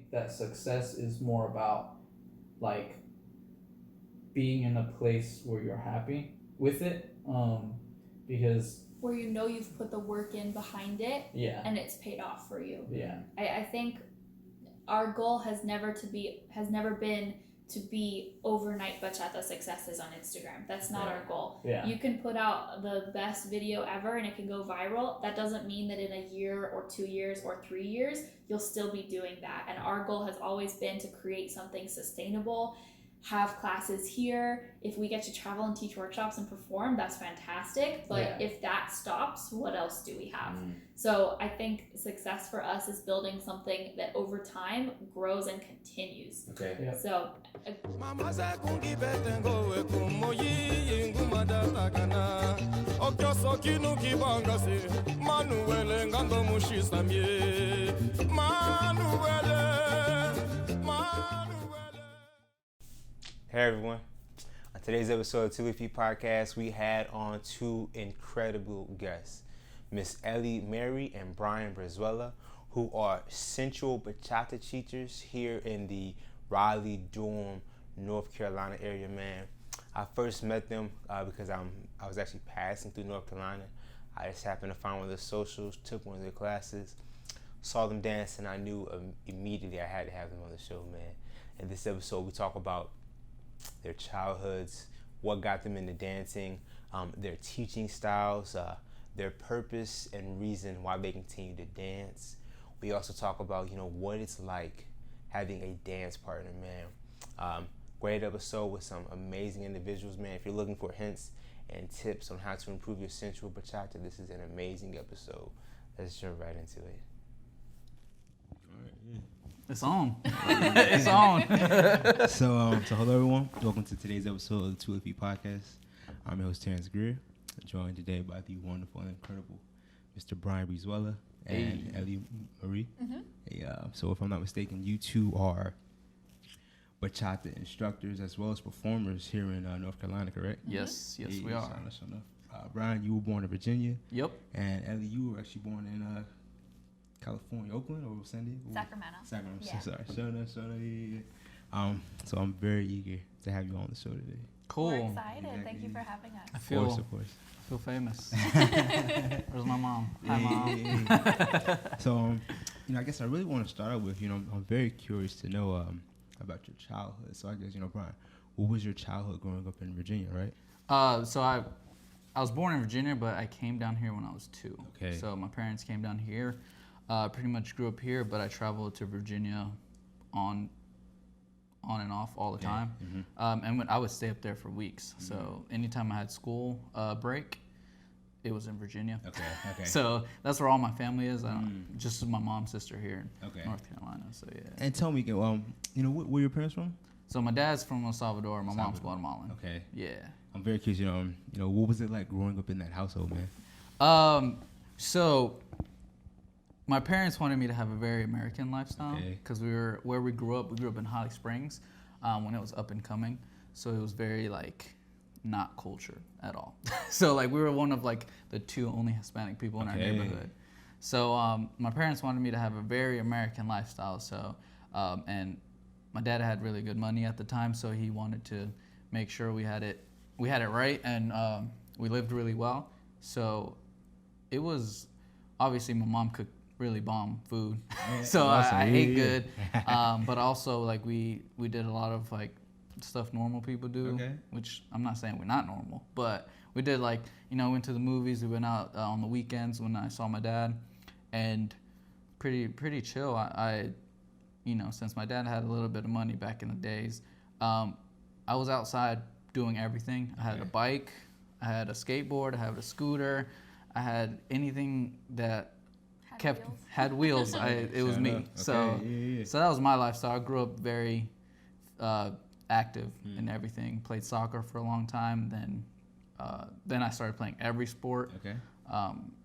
think that success is more about like being in a place where you're happy with it, because where you know you've put the work in behind it, and it's paid off for you. I think our goal has never been to be overnight bachata successes on Instagram. That's not our goal. You can put out the best video ever and it can go viral. That doesn't mean that in a year or 2 years or 3 years you'll still be doing that. And our goal has always been to create something sustainable, have classes here. If we get to travel and teach workshops and perform, that's fantastic. But if that stops, what else do we have? So I think success for us is building something that over time grows and continues. So Hey everyone, on today's episode of 2 Leafy Podcast, we had on two incredible guests, Miss Ellie Marie and Brian Brizuela, who are Central Bachata teachers here in the Raleigh, Durham, North Carolina area, man. I first met them because I was actually passing through North Carolina. I just happened to find one of their socials, took one of their classes, saw them dance, and I knew immediately I had to have them on the show, man. In this episode, we talk about their childhoods, what got them into dancing, their teaching styles, their purpose and reason why they continue to dance. We also talk about, what it's like having a dance partner, man. Great episode with some amazing individuals, man. If you're looking for hints and tips on how to improve your Central Bachata, this is an amazing episode. Let's jump right into it. It's on. It's on. So hello everyone. Welcome to today's episode of the 2 Leafy Podcast. I'm your host Terrence Greer, joined today by the wonderful and incredible Mr. Brian Brizuela and Ellie Marie. So if I'm not mistaken, you two are bachata instructors as well as performers here in North Carolina, correct? Yes, we are. Brian, you were born in Virginia. Yep. And Ellie, you were actually born in California, Oakland, or San Diego? Sacramento. Yeah. So sorry. So I'm very eager to have you on the show today. Cool. We're excited. Exactly. Thank you for having us. I feel famous. Where's my mom? Hi, Mom. So, I guess I really want to start out with, I'm very curious to know about your childhood. So I guess, Brian, what was your childhood growing up in Virginia, right? So I was born in Virginia, but I came down here when I was 2. Okay. So my parents came down here. Pretty much grew up here, but I traveled to Virginia on and off all the time. And when I would stay up there for weeks. So anytime I had school break, it was in Virginia. Okay. So that's where all my family is. Just my mom's sister here in North Carolina. So yeah. And tell me, where your parents from? So my dad's from Salvador. My mom's Guatemalan. Okay. Yeah. I'm very curious. What was it like growing up in that household, man? So my parents wanted me to have a very American lifestyle because where we grew up in Holly Springs when it was up and coming. So it was very not cultured at all. So we were one of the 2 only Hispanic people in our neighborhood. So my parents wanted me to have a very American lifestyle. So and my dad had really good money at the time, so he wanted to make sure we had it right, and we lived really well. So it was obviously my mom cooked really bomb food, so I ate good, but also we did a lot of stuff normal people do, which I'm not saying we're not normal, but we did went to the movies, we went out on the weekends when I saw my dad, and pretty chill. I since my dad had a little bit of money back in the days, I was outside doing everything. I had a bike, I had a skateboard, I had a scooter, I had anything that had wheels. It was me. So that was my lifestyle. I grew up very active in everything. Played soccer for a long time. Then I started playing every sport.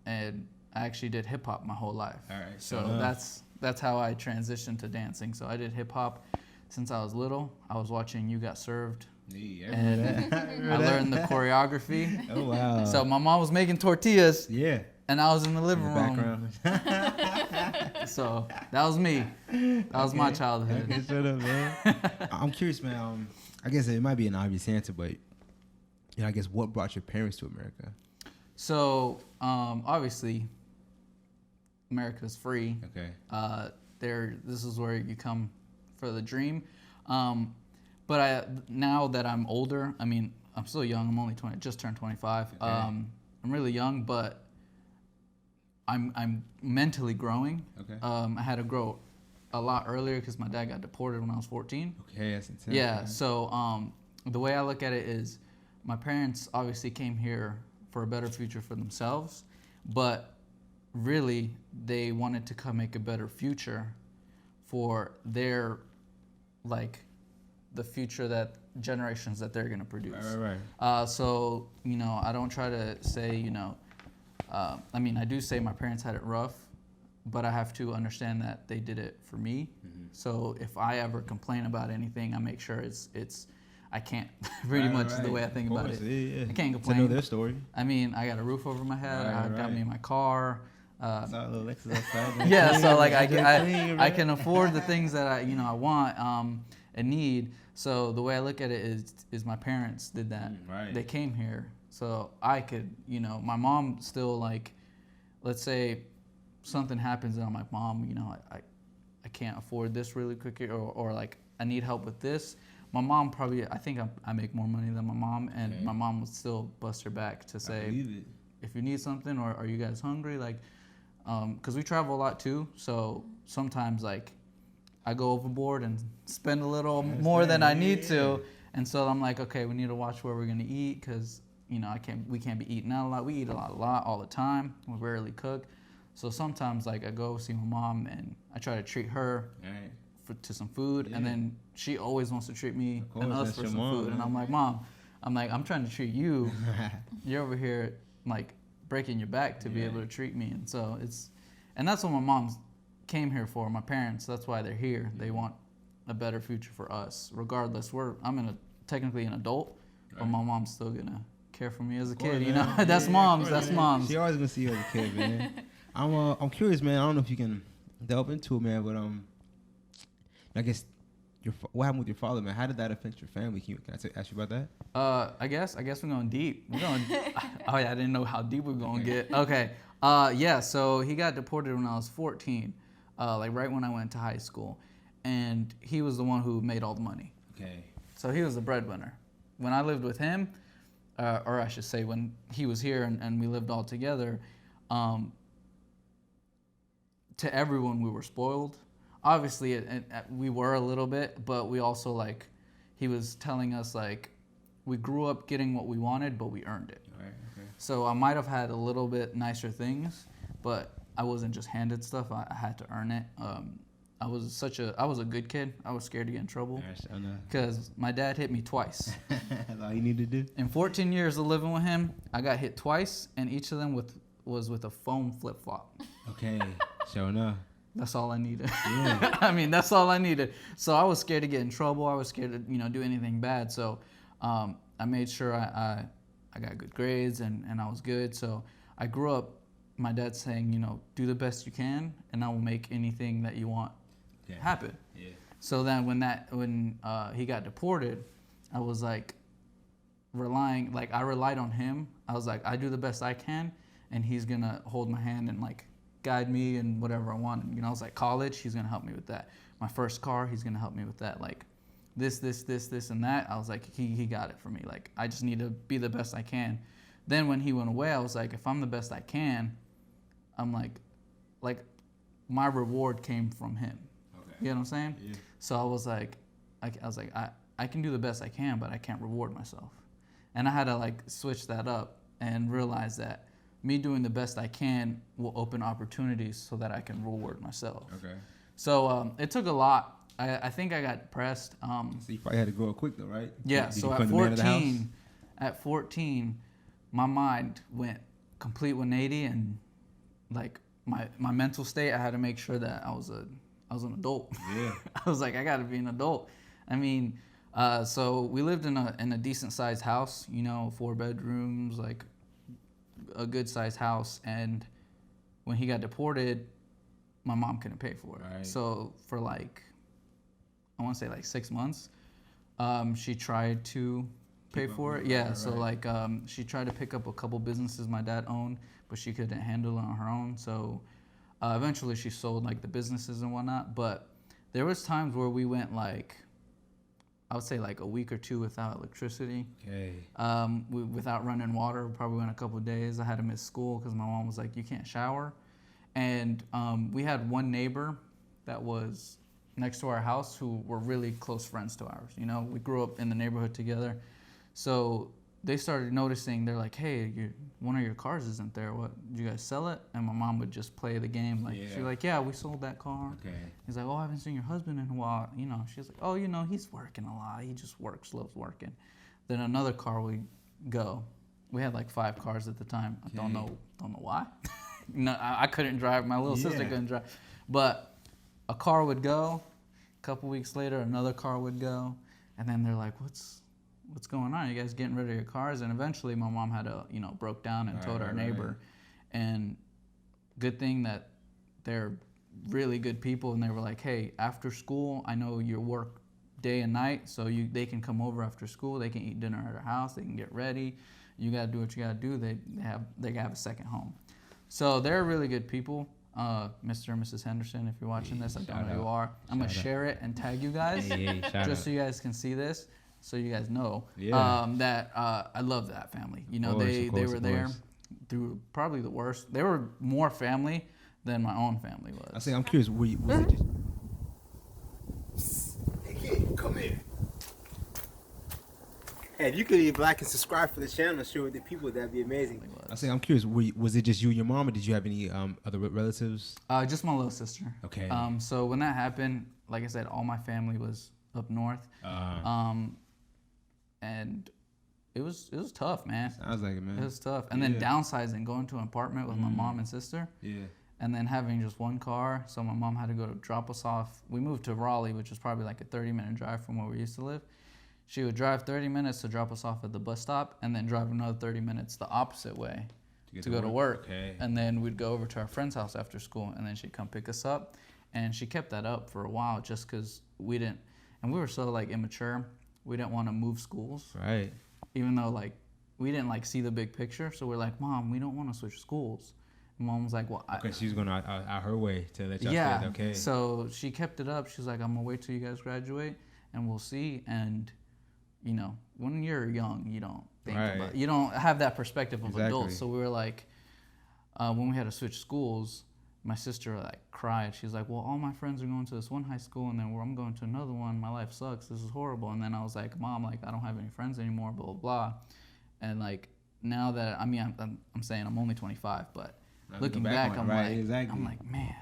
And I actually did hip hop my whole life. All right. So that's how I transitioned to dancing. So I did hip hop since I was little. I was watching You Got Served. And I learned the choreography. Oh wow! So my mom was making tortillas. Yeah. And I was in the living room. Background. So that was me. That was my childhood. Okay, shut up, man. I'm curious, man. I guess it might be an obvious answer, but I guess what brought your parents to America? So obviously, America's free. Okay. This is where you come for the dream. But now that I'm older, I mean, I'm still young. I'm only 20, just turned 25. Okay. I'm really young, but I'm mentally growing. Okay. I had to grow a lot earlier because my dad got deported when I was 14. Okay, that's intense. Yeah. Man. So the way I look at it is, my parents obviously came here for a better future for themselves, but really they wanted to come make a better future for their, like, the future that generations that they're going to produce. Right. So, I don't try to say, I mean, I do say my parents had it rough, but I have to understand that they did it for me. Mm-hmm. So if I ever complain about anything, I make sure it's I can't, pretty much the way I think about it. Yeah. I can't complain. To know their story. I mean, I got a roof over my head. I got me in my car. Saw a little Lexus outside. Yeah, so like I can afford the things that I want and need. So the way I look at it is my parents did that. Right. They came here, so I could, my mom still, like, let's say something happens and I'm like, Mom, I can't afford this really quickly, or like I need help with this. My mom probably, I think I make more money than my mom, and my mom would still bust her back to say, if you need something, or are you guys hungry? Like, because we travel a lot too, so sometimes, like, I go overboard and spend a little more than I need to, and so I'm like, okay, we need to watch where we're gonna eat, because we can't be eating out a lot. We eat a lot all the time. We rarely cook, so sometimes, like, I go see my mom and I try to treat her. Right. To some food, and then she always wants to treat me and us for some food, and I'm like, Mom, I'm trying to treat you. You're over here, like, breaking your back to be able to treat me, and so and that's what my mom came here for. My parents, that's why they're here. They want a better future for us, regardless. I'm technically an adult, but my mom's still gonna care for me as a kid. That's moms. That's moms. She always gonna see you as a kid, man. I'm curious, man. I don't know if you can delve into it, man, but I guess what happened with your father, man? How did that affect your family? Can I ask you about that? I guess we're going deep. Oh yeah, I didn't know how deep we were gonna get. Okay. Yeah. So he got deported when I was 14, like right when I went to high school, and he was the one who made all the money. Okay. So he was the breadwinner. When I lived with him, or I should say, when he was here and we lived all together, to everyone we were spoiled. Obviously, we were a little bit, but we also, like, he was telling us, like, we grew up getting what we wanted, but we earned it. Right, okay. So I might have had a little bit nicer things, but I wasn't just handed stuff. I had to earn it. I was a good kid. I was scared to get in trouble because my dad hit me twice. That's all you need to do. In 14 years of living with him, I got hit twice, and each of them was with a foam flip-flop. Okay, sure enough. That's all I needed. Yeah. I mean, that's all I needed. So I was scared to get in trouble. I was scared to, do anything bad. So I made sure I got good grades and I was good. So I grew up, my dad saying, do the best you can, and I will make anything that you want happen. Yeah. So then when he got deported, I was like I relied on him. I was like, I do the best I can, and he's gonna hold my hand and, like, guide me and whatever I want. I was like, college, he's gonna help me with that. My first car, he's gonna help me with that. Like, this, and that. I was like, he got it for me. Like, I just need to be the best I can. Then when he went away, I was like, if I'm the best I can, I'm like my reward came from him. Okay. You know what I'm saying? Yeah. So I was like, I can do the best I can, but I can't reward myself. And I had to, like, switch that up and realize that me doing the best I can will open opportunities so that I can reward myself. Okay. So it took a lot. I think I got depressed. So you probably had to grow up quick, though, right? Yeah. So at 14, my mind went complete 180, and, like, my mental state, I had to make sure that I was an adult. Yeah. I was like, I got to be an adult. I mean, so we lived in a decent sized house, 4 bedrooms, like, a good sized house. And when he got deported, my mom couldn't pay for it. Right. So for like, I want to say like 6 months, she tried to pay for it. Yeah. So like, she tried to pick up a couple businesses my dad owned, but she couldn't handle it on her own. So eventually she sold like the businesses and whatnot. But there was times where we went like, I would say like a week or two without electricity. Okay. Without running water. We probably went a couple of days. I had to miss school because my mom was like, you can't shower. And we had one neighbor that was next to our house who were really close friends to ours. You know, we grew up in the neighborhood together. So they started noticing, they're like, hey, one of your cars isn't there. What, did you guys sell it? And my mom would just play the game. Like, she's like, yeah, we sold that car. Okay. He's like, oh, I haven't seen your husband in a while. You know, she's like, oh, you know, he's working a lot. He just works, loves working. Then another car would go. We had like 5 cars at the time. I don't know why. No, I couldn't drive. My little sister couldn't drive. But a car would go. A couple weeks later, another car would go. And then they're like, what's going on? You guys getting rid of your cars? And eventually my mom had broke down and told our neighbor. And good thing that they're really good people, and they were like, hey, after school, I know you work day and night, so they can come over after school, they can eat dinner at our house, they can get ready. You gotta do what you gotta do. They have a second home. So they're really good people. Mr. and Mrs. Henderson, if you're watching this, I don't know who you are. I'm gonna share it and tag you guys just so you guys can see this. So you guys know that I love that family. You know, they were there through probably the worst. They were more family than my own family was. I say, I'm curious, was it just... Hey kid, come here. Hey, if you could leave like and subscribe for the channel and share with the people, that'd be amazing. I say, I'm curious, was it just you and your mom, or did you have any other relatives? Just my little sister. Okay. So when that happened, like I said, all my family was up north. And it was tough, man. Sounds like it, man. It was tough. And then downsizing, going to an apartment with my mom and sister. Yeah. And then having just one car. So my mom had to go to drop us off. We moved to Raleigh, which is probably like a 30-minute drive from where we used to live. She would drive 30 minutes to drop us off at the bus stop, and then drive another 30 minutes the opposite way to go to work. Okay. And then we'd go over to our friend's house after school, and then she'd come pick us up. And she kept that up for a while just because we were so like immature. We didn't want to move schools. Right. Even though like we didn't like see the big picture. So we're like, Mom, we don't want to switch schools. And Mom was like, well, okay, she was going out her way to let y'all yeah. stay. Okay. So she kept it up. She's like, I'm gonna wait till you guys graduate and we'll see. And you know, when you're young, you don't think about, you don't have that perspective of adults. So we were like, when we had to switch schools, my sister like cried. She's like, well, all my friends are going to this one high school, and then I'm going to another one. My life sucks. This is horrible. And then I was like, Mom, like I don't have any friends anymore, blah, blah, blah. And like now that, I mean, I'm saying I'm only 25, but looking back, I'm like, man,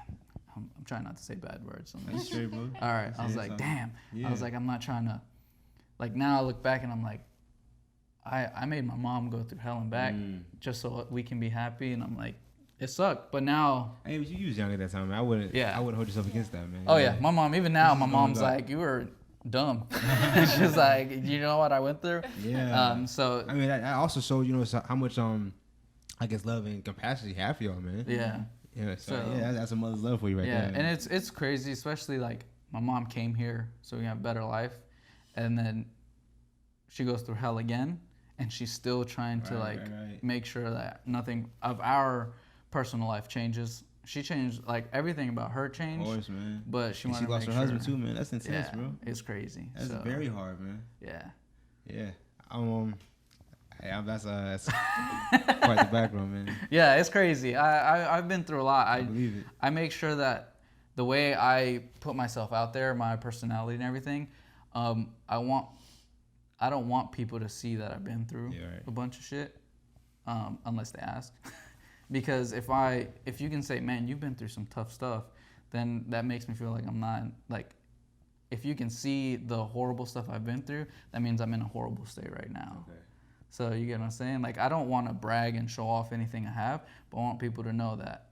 I'm trying not to say bad words. That's straight, bro. All right. I was like, damn. Yeah. I was like, I'm not trying to, like now I look back and I'm like, I made my mom go through hell and back just so we can be happy. And I'm like, it sucked, but now. Hey, but you was young at that time, man. I wouldn't hold yourself against that, man. Oh yeah, my mom. Even now, my mom's like, you were dumb. She's like, you know what I went through? Yeah. So I mean, I also showed how much I guess love and compassion you have for y'all, man. Yeah. Yeah. So yeah, that's a mother's love for you right there. Yeah, and it's crazy, especially like my mom came here so we have a better life, and then she goes through hell again, and she's still trying to make sure that nothing of our personal life changes. She changed, like everything about her changed. Of course, man. But she wanted to lost make her sure. husband too, man. That's intense, bro. It's crazy. That's very hard, man. Yeah. Yeah. That's quite the background, man. Yeah, it's crazy. I've been through a lot. I believe it. I make sure that the way I put myself out there, my personality and everything, I don't want people to see that I've been through a bunch of shit, unless they ask. Because if you can say, man, you've been through some tough stuff, then that makes me feel like I'm not, like, if you can see the horrible stuff I've been through, that means I'm in a horrible state right now. Okay. So you get what I'm saying? Like, I don't want to brag and show off anything I have, but I want people to know that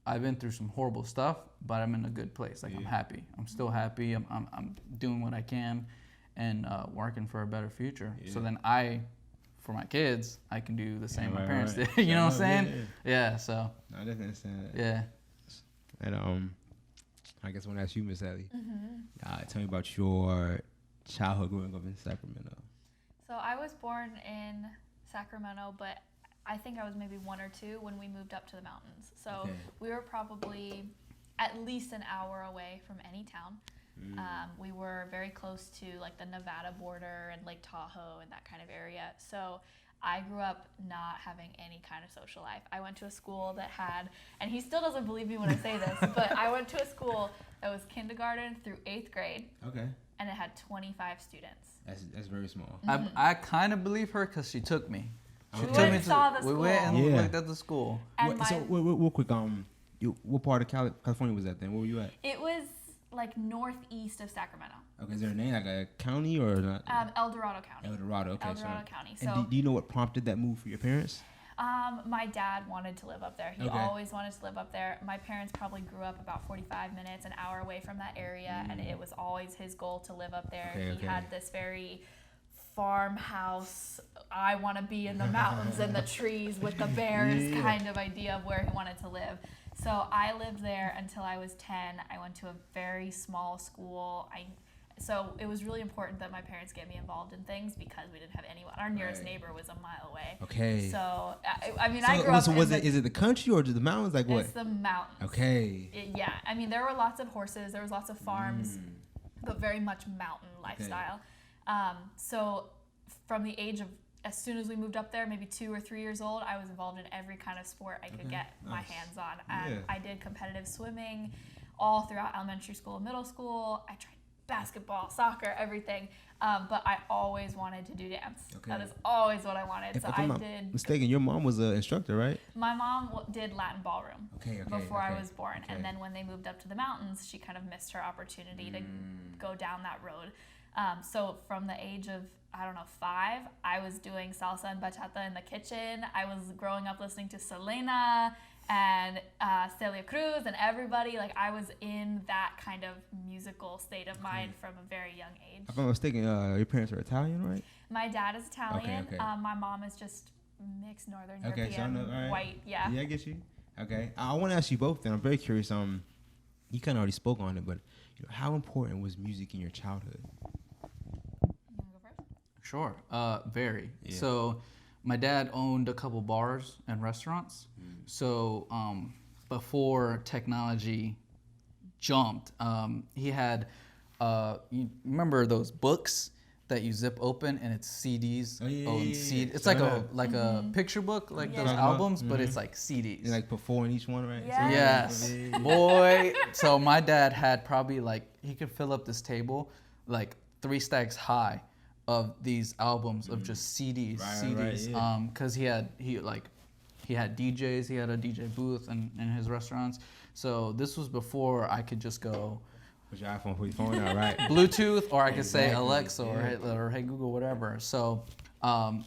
I've been through some horrible stuff, but I'm in a good place. Like, I'm happy. I'm still happy. I'm doing what I can and working for a better future. Yeah. So then for my kids, I can do the same my parents did. You know what I'm saying? Yeah, so. I definitely understand that. Yeah. And I guess I want to ask you, Miss Ellie. Tell me about your childhood growing up in Sacramento. So I was born in Sacramento, but I think I was maybe 1 or 2 when we moved up to the mountains. So we were probably at least an hour away from any town. We were very close to like the Nevada border and Lake Tahoe and that kind of area. So I grew up not having any kind of social life. I went to a school that had, and he still doesn't believe me when I say this, but I went to a school that was kindergarten through 8th grade. Okay. And it had 25 students. That's very small. I kind of believe her because she took me. We went and saw the school. We went and looked at the school. Real quick, what part of California was that then? Where were you at? It was like northeast of Sacramento. Okay, is there a name, like a county or not? El Dorado County. El Dorado, okay. El Dorado County. And So, do you know what prompted that move for your parents? my dad wanted to live up there. He always wanted to live up there. My parents probably grew up about 45 minutes, an hour away from that area, and it was always his goal to live up there. He had this very farmhouse, I want to be in the mountains and the trees with the bears kind of idea of where he wanted to live. So I lived there until I was 10. I went to a very small school. So it was really important that my parents get me involved in things because we didn't have anyone. Our nearest neighbor was a mile away. Okay. So I mean, I grew up. So is it the country or just the mountains? Like what? It's the mountains. Okay. Yeah, I mean, there were lots of horses. There was lots of farms, but very much mountain lifestyle. So from the age of, as soon as we moved up there, maybe 2 or 3 years old, I was involved in every kind of sport I could get my hands on. And I did competitive swimming all throughout elementary school and middle school. I tried basketball, soccer, everything. But I always wanted to do dance. That is always what I wanted. If I'm not mistaken, your mom was an instructor, right? My mom did Latin ballroom before I was born. And then when they moved up to the mountains, she kind of missed her opportunity to go down that road. So from the age of, 5, I was doing salsa and bachata in the kitchen. I was growing up listening to Selena and Celia Cruz and everybody. Like, I was in that kind of musical state of mind from a very young age. If I'm not mistaken, your parents are Italian, right? My dad is Italian. Okay. My mom is just mixed Northern Okay, European, so white. Yeah. Yeah, I get you. Okay. I want to ask you both then. I'm very curious. You kind of already spoke on it, but how important was music in your childhood? Sure, very. Yeah. So my dad owned a couple bars and restaurants. So before technology jumped, he had, you remember those books that you zip open and it's CDs? It's like a picture book, like those albums, but it's like CDs. And like before in each one, right? Yes. Boy. So my dad had probably he could fill up this table like 3 stacks high of these albums of just CDs, because he had DJs, he had a DJ booth in his restaurants. So this was before I could just go put your iPhone, put your phone out, right? Bluetooth, or I could say Alexa or Hey Google, whatever. So I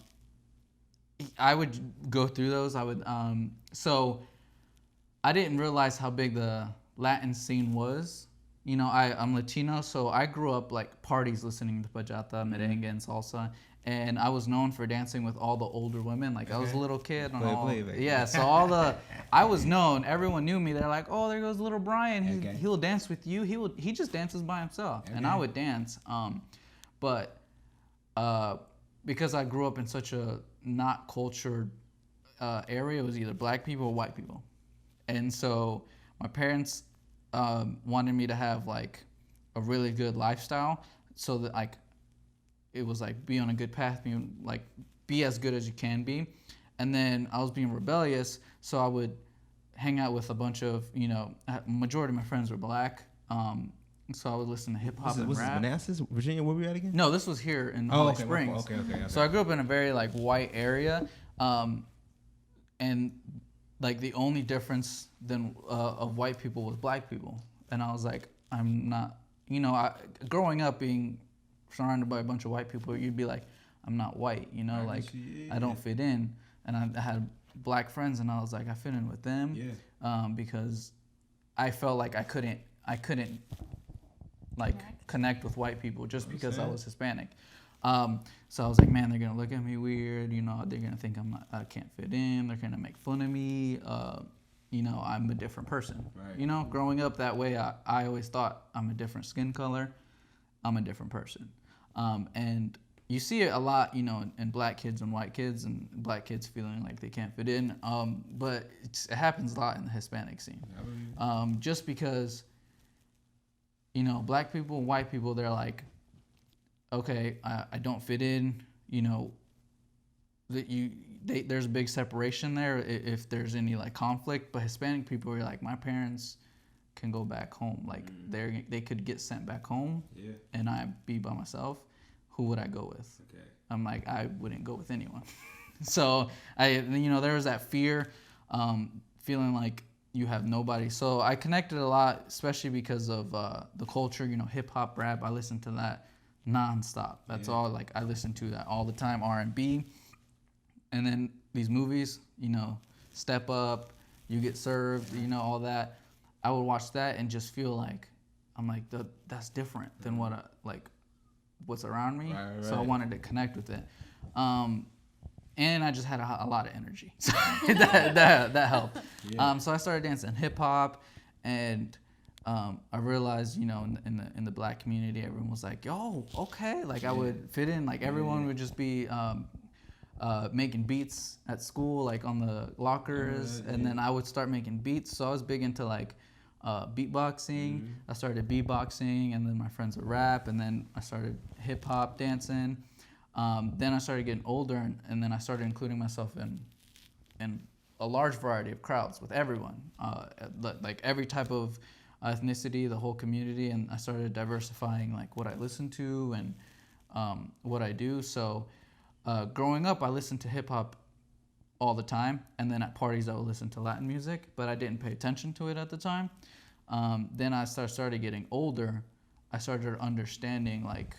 would go through those. So I didn't realize how big the Latin scene was. I'm Latino, so I grew up like parties listening to bachata, merengue, and salsa, and I was known for dancing with all the older women. Like I was a little kid on so I was known. Everyone knew me. They're like, oh, there goes little Brian. He'll dance with you. He just dances by himself, and I would dance. But because I grew up in such a not cultured area, it was either black people or white people, and so my parents wanted me to have like a really good lifestyle, so that it was like be on a good path, be as good as you can be. And then I was being rebellious, so I would hang out with a bunch of majority of my friends were black, so I would listen to hip hop and was rap. Was this Manassas, Virginia? Where were we at again? No, this was here in Holly Springs. Okay. So I grew up in a very white area, and like the only difference of white people was black people. And I was like, I'm not, growing up being surrounded by a bunch of white people, you'd be like, I'm not white, I don't fit in. And I had black friends, and I was like, I fit in with them, because I felt like I couldn't connect with white people just because I was Hispanic. So I was like, man, they're gonna look at me weird, they're gonna think I can't fit in, they're gonna make fun of me. you know, I'm a different person. Right. You know, growing up that way, I always thought I'm a different skin color. I'm a different person. And you see it a lot, you know, in black kids and white kids, and black kids feeling like they can't fit in. But it happens a lot in the Hispanic scene. Just because, you know, black people and white people, they're like, okay, I don't fit in, you know, there's a big separation there if there's any like conflict. But Hispanic people are like, my parents can go back home, like they could get sent back home, and I'd be by myself. Who would I go with? Okay. I'm like, I wouldn't go with anyone. So you know, there was that fear, feeling like you have nobody. So I connected a lot, especially because of the culture, you know, hip hop, rap. I listened to that nonstop. That's all, like, I listened to that all the time, R&B. And then these movies, you know, Step Up, You Get Served, you know, all that. I would watch that and just feel like, I'm like, that's different than what's around me. Right. So I wanted to connect with it. And I just had a lot of energy. So that helped. Yeah. So I started dancing hip hop, and I realized, you know, in the black community, everyone was like, yo, okay. Like, I would fit in. Like, everyone would just be making beats at school, like on the lockers. And then I would start making beats. So I was big into like beatboxing. I started beatboxing, and then my friends would rap, and then I started hip hop dancing. Then I started getting older, and then I started including myself in a large variety of crowds with everyone, like every type of ethnicity, the whole community, and I started diversifying like what I listen to and what I do. So growing up, I listened to hip hop all the time, and then at parties I would listen to Latin music, but I didn't pay attention to it at the time. Then I started getting older. I started understanding, like,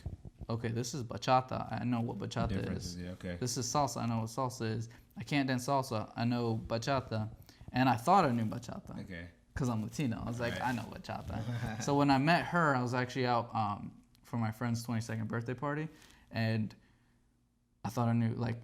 okay, this is bachata. I know what bachata is. Yeah, okay. This is salsa. I know what salsa is. I can't dance salsa. I know bachata. And I thought I knew bachata. Okay. Because I'm Latino. I was like, I know bachata. So when I met her, I was actually out for my friend's 22nd birthday party. And I thought I knew, like,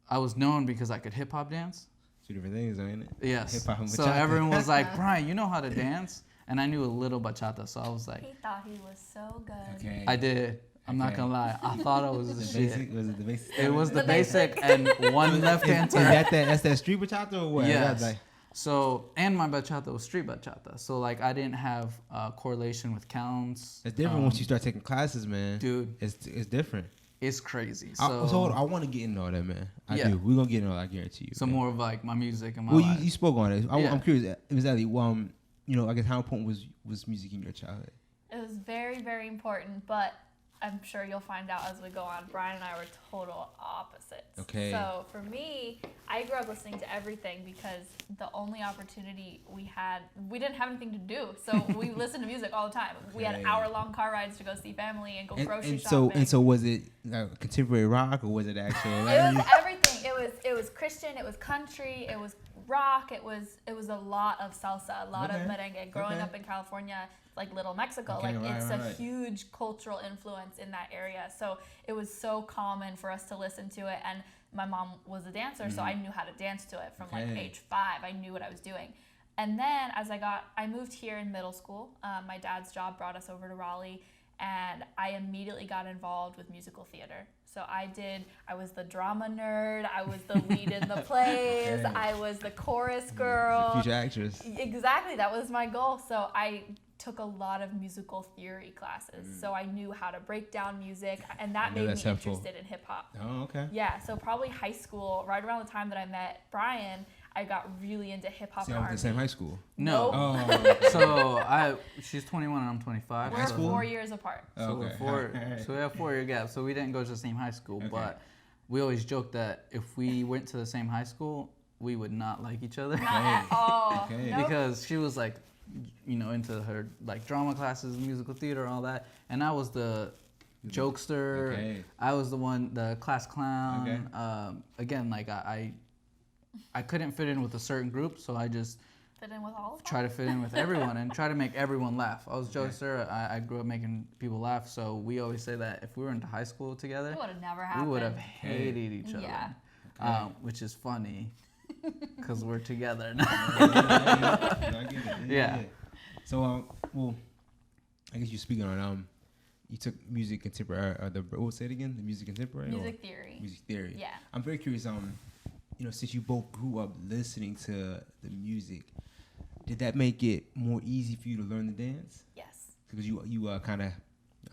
I was known because I could hip hop dance. Two different things, ain't it? Yes. Hip hop and bachata. So everyone was like, Brian, you know how to dance? And I knew a little bachata. So I was like, he thought he was so good. Okay. I did. I'm not gonna lie. I thought I was the shit. Basic? Was it the basic? It was the basic and one left hand turn. That's that street bachata or what? Yes. Like, so, and my bachata was street bachata. So, like, I didn't have correlation with counts. it's different once you start taking classes, man. Dude. It's different. It's crazy. So I want to get into all that, man. I do. We're going to get into all that, I guarantee you. So, man. more of, like, my music and my life. You spoke on it. I'm curious. Ms. Ellie, you know, I guess how important was music in your childhood? It was very, very important, but I'm sure you'll find out as we go on. Brian and I were total opposites. Okay. So for me, I grew up listening to everything because the only opportunity we didn't have anything to do. So we listened to music all the time. Okay. We had hour-long car rides to go see family and go grocery shopping. So was it contemporary rock or was it actual? It was everything. It was Christian. It was country. It was rock. It was a lot of salsa, a lot of merengue. Growing up in California, like Little Mexico, it's a huge cultural influence in that area. So it was so common for us to listen to it. And my mom was a dancer, so I knew how to dance to it from like age 5. I knew what I was doing. And then as I moved here in middle school. My dad's job brought us over to Raleigh, and I immediately got involved with musical theater. So I was the drama nerd, I was the lead in the plays, I was the chorus girl. Future actress. Exactly, that was my goal. So I took a lot of musical theory classes. So I knew how to break down music, and that made me interested in hip hop. Oh, okay. Yeah, so probably high school, right around the time that I met Brian, I got really into hip hop and R&B. The same high school? No. Oh. So she's 21 and I'm 25. We're 4 years apart. So we have 4 year gap. So we didn't go to the same high school, but we always joked that if we went to the same high school, we would not like each other. Not at all. Nope. Because she was like, you know, into her like drama classes, musical theater, all that, and I was the jokester. Okay. I was the class clown. Okay. Again, like I couldn't fit in with a certain group, so I just fit in with all of them. Try to fit in with everyone and try to make everyone laugh. I was a jokester. I grew up making people laugh, so we always say that if we were into high school together, it would have never happened. We would have hated each other, which is funny. because we're together now. I get it. Yeah. So, well, I guess you're speaking on you took music contemporary. What say it again? The music contemporary. Music theory. Music theory. Yeah. I'm very curious. Since you both grew up listening to the music, did that make it more easy for you to learn the dance? Yes. Because you kind of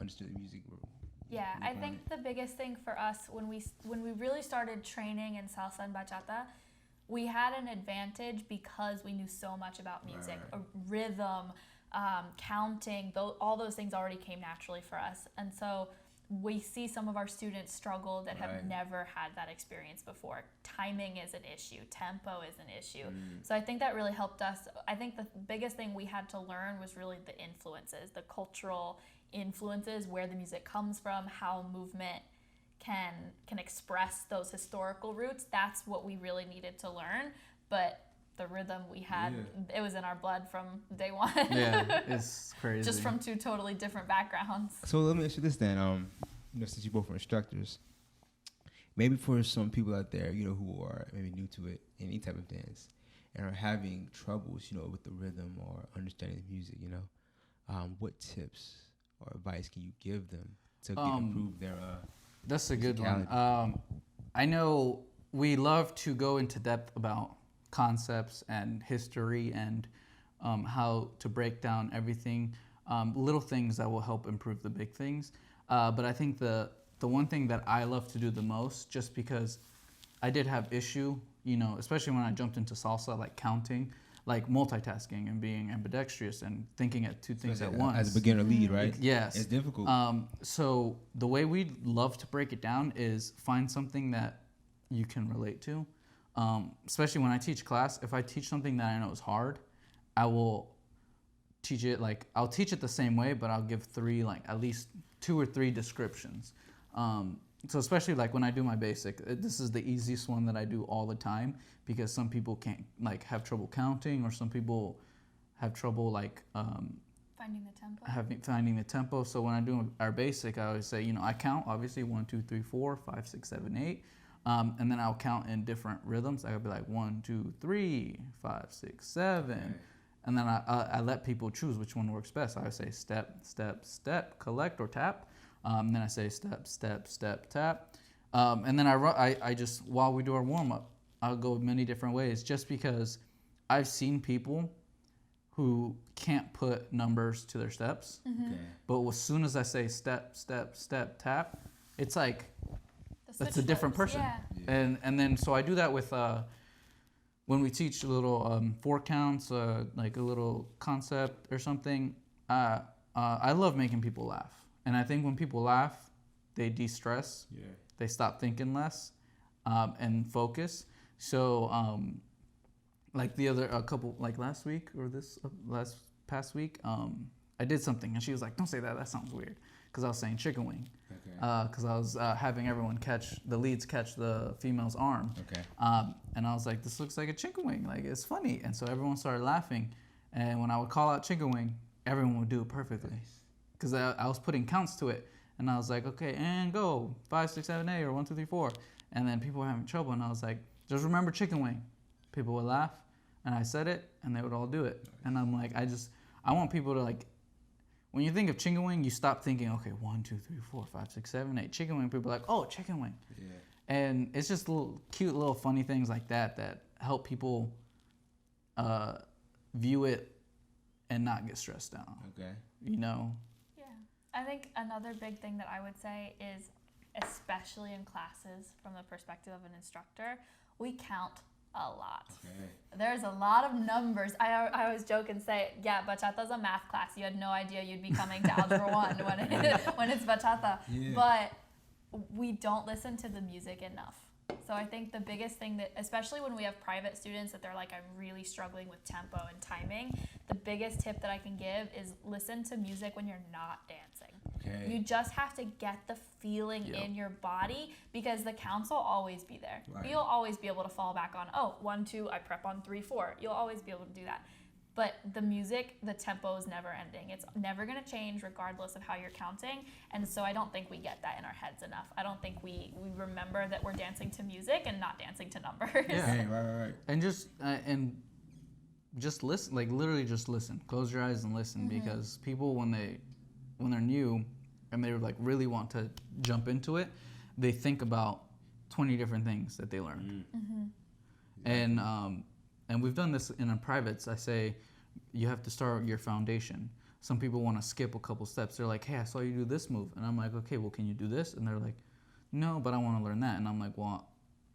understood the music. Yeah, I think the biggest thing for us when we really started training in salsa and bachata, we had an advantage because we knew so much about music, rhythm, counting. All those things already came naturally for us, and so we see some of our students struggle that have never had that experience before. Timing is an issue. Tempo is an issue. So I think that really helped us. I think the biggest thing we had to learn was really the influences, the cultural influences, where the music comes from, how movement can express those historical roots. That's what we really needed to learn. But the rhythm we had, it was in our blood from day one. Yeah, it's crazy. Just from two totally different backgrounds. So let me ask you this then. Since you both are instructors, maybe for some people out there, who are maybe new to it, any type of dance, and are having troubles, with the rhythm or understanding the music, what tips or advice can you give them to improve their That's a good one. I know we love to go into depth about concepts and history and how to break down everything, little things that will help improve the big things. But I think the one thing that I love to do the most, just because I did have issue, especially when I jumped into salsa, like counting, like multitasking and being ambidextrous and thinking at two things at once. As a beginner lead, right? Yes. It's difficult. So the way we love to break it down is find something that you can relate to. Especially when I teach class, if I teach something that I know is hard, I will teach it I'll teach it the same way, but I'll give at least 2 or 3 descriptions. So especially when I do my basic, this is the easiest one that I do all the time because some people can't have trouble counting, or some people have trouble Finding the tempo. Finding the tempo. So when I do our basic, I always say, I count obviously 1, 2, 3, 4, 5, 6, 7, 8. And then I'll count in different rhythms. I'll be like 1, 2, 3, 5, 6, 7. Okay. And then I let people choose which one works best. I would say step, step, step, collect or tap. Then I say step, step, step, tap. And then I just, while we do our warm up, I'll go many different ways, just because I've seen people who can't put numbers to their steps. Mm-hmm. Okay. But as soon as I say step, step, step, tap, it's like, that's a different person. Yeah. And then so I do that with when we teach a little 4 counts, like a little concept or something. I love making people laugh, and I think when people laugh, they de-stress. Yeah. They stop thinking less and focus. So a couple last week or this last past week, I did something and she was like, "Don't say that. That sounds weird." Because I was saying chicken wing. Because I was having everyone catch the female's arm. Okay. And I was like, this looks like a chicken wing. It's funny. And so everyone started laughing. And when I would call out chicken wing, everyone would do it perfectly. Because I was putting counts to it. And I was like, okay, and go. 5, 6, 7, 8, or 1, 2, 3, 4. And then people were having trouble. And I was like, just remember chicken wing. People would laugh. And I said it, and they would all do it. And I'm like, I want people to when you think of chicken wing, you stop thinking, okay, 1, 2, 3, 4, 5, 6, 7, 8. Chicken wing, people are like, oh, chicken wing. Yeah. And it's just cute little funny things like that help people view it and not get stressed out. Okay. Yeah. I think another big thing that I would say is, especially in classes from the perspective of an instructor, we count a lot. Okay. There's a lot of numbers. I always joke and say, yeah, bachata's a math class. You had no idea you'd be coming to Algebra 1 when it's bachata. Yeah. But we don't listen to the music enough. So I think the biggest thing that, especially when we have private students that they're like, I'm really struggling with tempo and timing, the biggest tip that I can give is listen to music when you're not dancing. Okay. You just have to get the feeling in your body, because the counts will always be there. Right. You'll always be able to fall back on, 1, 2, I prep on 3, 4. You'll always be able to do that. but the music, the tempo is never ending. It's never going to change regardless of how you're counting. And so I don't think we get that in our heads enough. I don't think we remember that we're dancing to music and not dancing to numbers. Yeah, right. And just listen, like literally just listen. Close your eyes and listen, because people, when they're new and they like really want to jump into it, they think about 20 different things that they learned. And we've done this in our privates. I say, you have to start with your foundation. Some people want to skip a couple steps. They're like, hey, I saw you do this move. And I'm like, okay, well, can you do this? And they're like, no, but I want to learn that. And I'm like, well,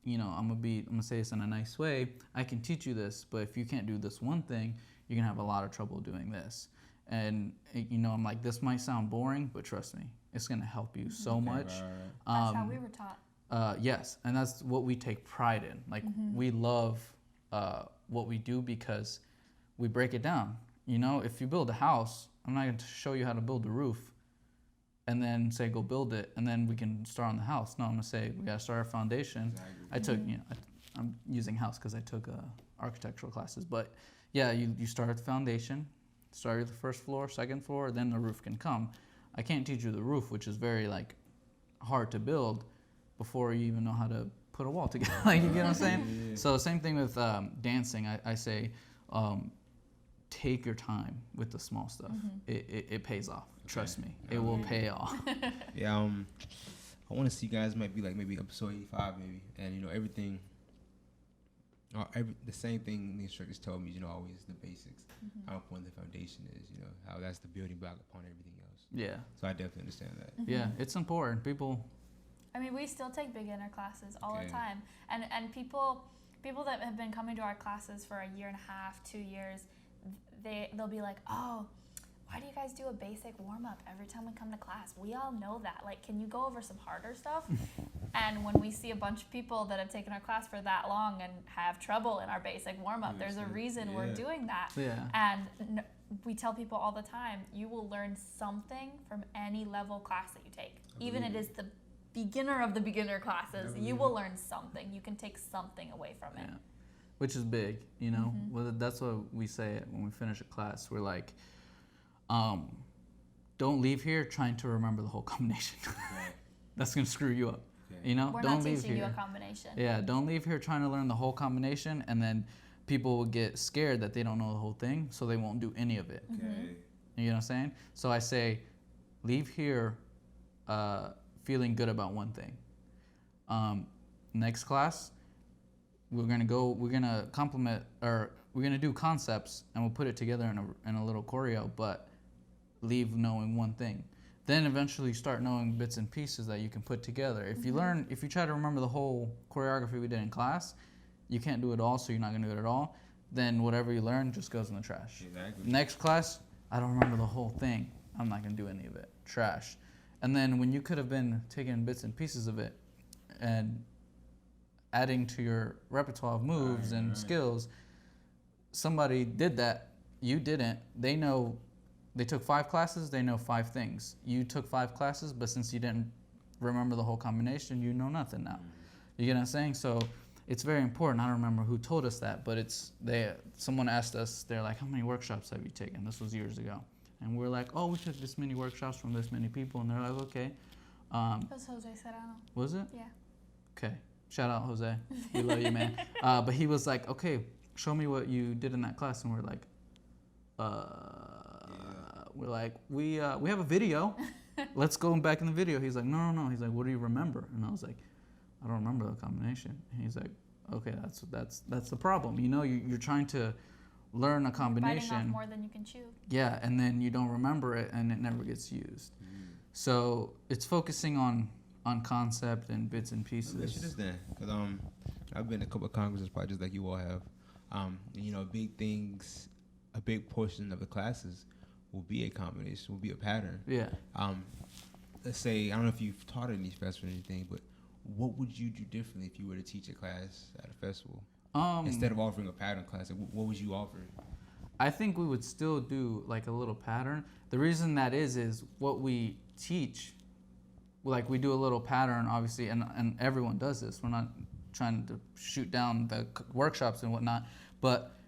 you know, I'm gonna say this in a nice way. I can teach you this, but if you can't do this one thing, you're gonna have a lot of trouble doing this. And you know, I'm like, this might sound boring, but trust me, it's gonna help you so much. That's how we were taught. Yes, and that's what we take pride in. Like, we love what we do because we break it down. You know, if you build a house, I'm not going to show you how to build a roof and then say go build it and then we can start on the house. No, I'm going to say we got to start our foundation. I took, you know, I'm using house because I took architectural classes, but yeah, you start at the foundation, start with the first floor, second floor, then the roof can come. I can't teach you the roof, which is very like hard to build before you even know how to put a wall together. Like, you get what I'm saying? So same thing with dancing. I say, take your time with the small stuff. It pays off. Trust me, it will pay off. Yeah. I want to see you guys might be like maybe episode 85 maybe, and you know everything. The same thing the instructors told me. You know, always the basics. How important the foundation is. You know, how that's the building block upon everything else. Yeah. So I definitely understand that. Yeah, it's important. People. I mean, we still take beginner classes all the time, and people that have been coming to our classes for a year and a half, 2 years, they'll be like, oh, why do you guys do a basic warm-up every time we come to class? We all know that. Like, can you go over some harder stuff? And when we see a bunch of people that have taken our class for that long and have trouble in our basic warm-up, there's a reason we're doing that. And we tell people all the time, you will learn something from any level class that you take. Even it is the beginner of the beginner classes, you will learn something. You can take something away from it. Which is big, you know? Well, that's what we say when we finish a class. We're like, don't leave here trying to remember the whole combination. That's going to screw you up. You know? We're don't not leave teaching here. you a combination. Yeah, don't leave here trying to learn the whole combination, and then people will get scared that they don't know the whole thing, so they won't do any of it. You know what I'm saying? So I say, leave here feeling good about one thing. Next class, we're gonna complement, or we're gonna do concepts, and we'll put it together in a little choreo, but leave knowing one thing. Then eventually start knowing bits and pieces that you can put together. If you try to remember the whole choreography we did in class, you can't do it all, so you're not gonna do it at all. Then whatever you learn just goes in the trash. Next class, I don't remember the whole thing. I'm not gonna do any of it. Trash. And then when you could have been taking bits and pieces of it and adding to your repertoire of moves and skills, somebody did that, you didn't. They took 5 classes, they know 5 things. You took 5 classes, but since you didn't remember the whole combination, you know nothing now. You get what I'm saying? So it's very important. I don't remember who told us that, but someone asked us, they're like, how many workshops have you taken? This was years ago. And we're like, oh, we took this many workshops from this many people. And they're like, okay. That was Jose Serrano. Was it? Yeah. Okay. Shout out, Jose. We love you, man. But he was like, okay, show me what you did in that class. And we're like, we have a video. Let's go back in the video. He's like, no. He's like, what do you remember? And I was like, I don't remember the combination. And he's like, okay, that's the problem. You know, you're trying to learn a combination. You're biting off more than you can chew. Yeah, and then you don't remember it, and it never gets used. So it's focusing on concept and bits and pieces. Let's do this then, because I've been to a couple of congresses, probably just like you all have. And, you know, a big portion of the classes will be a combination, will be a pattern. Yeah. Let's say, I don't know if you've taught at any festival or anything, but what would you do differently if you were to teach a class at a festival? Instead of offering a pattern class, what would you offer? I think we would still do like a little pattern. The reason that is what we teach, like we do a little pattern, obviously, and everyone does this. We're not trying to shoot down the workshops and whatnot, but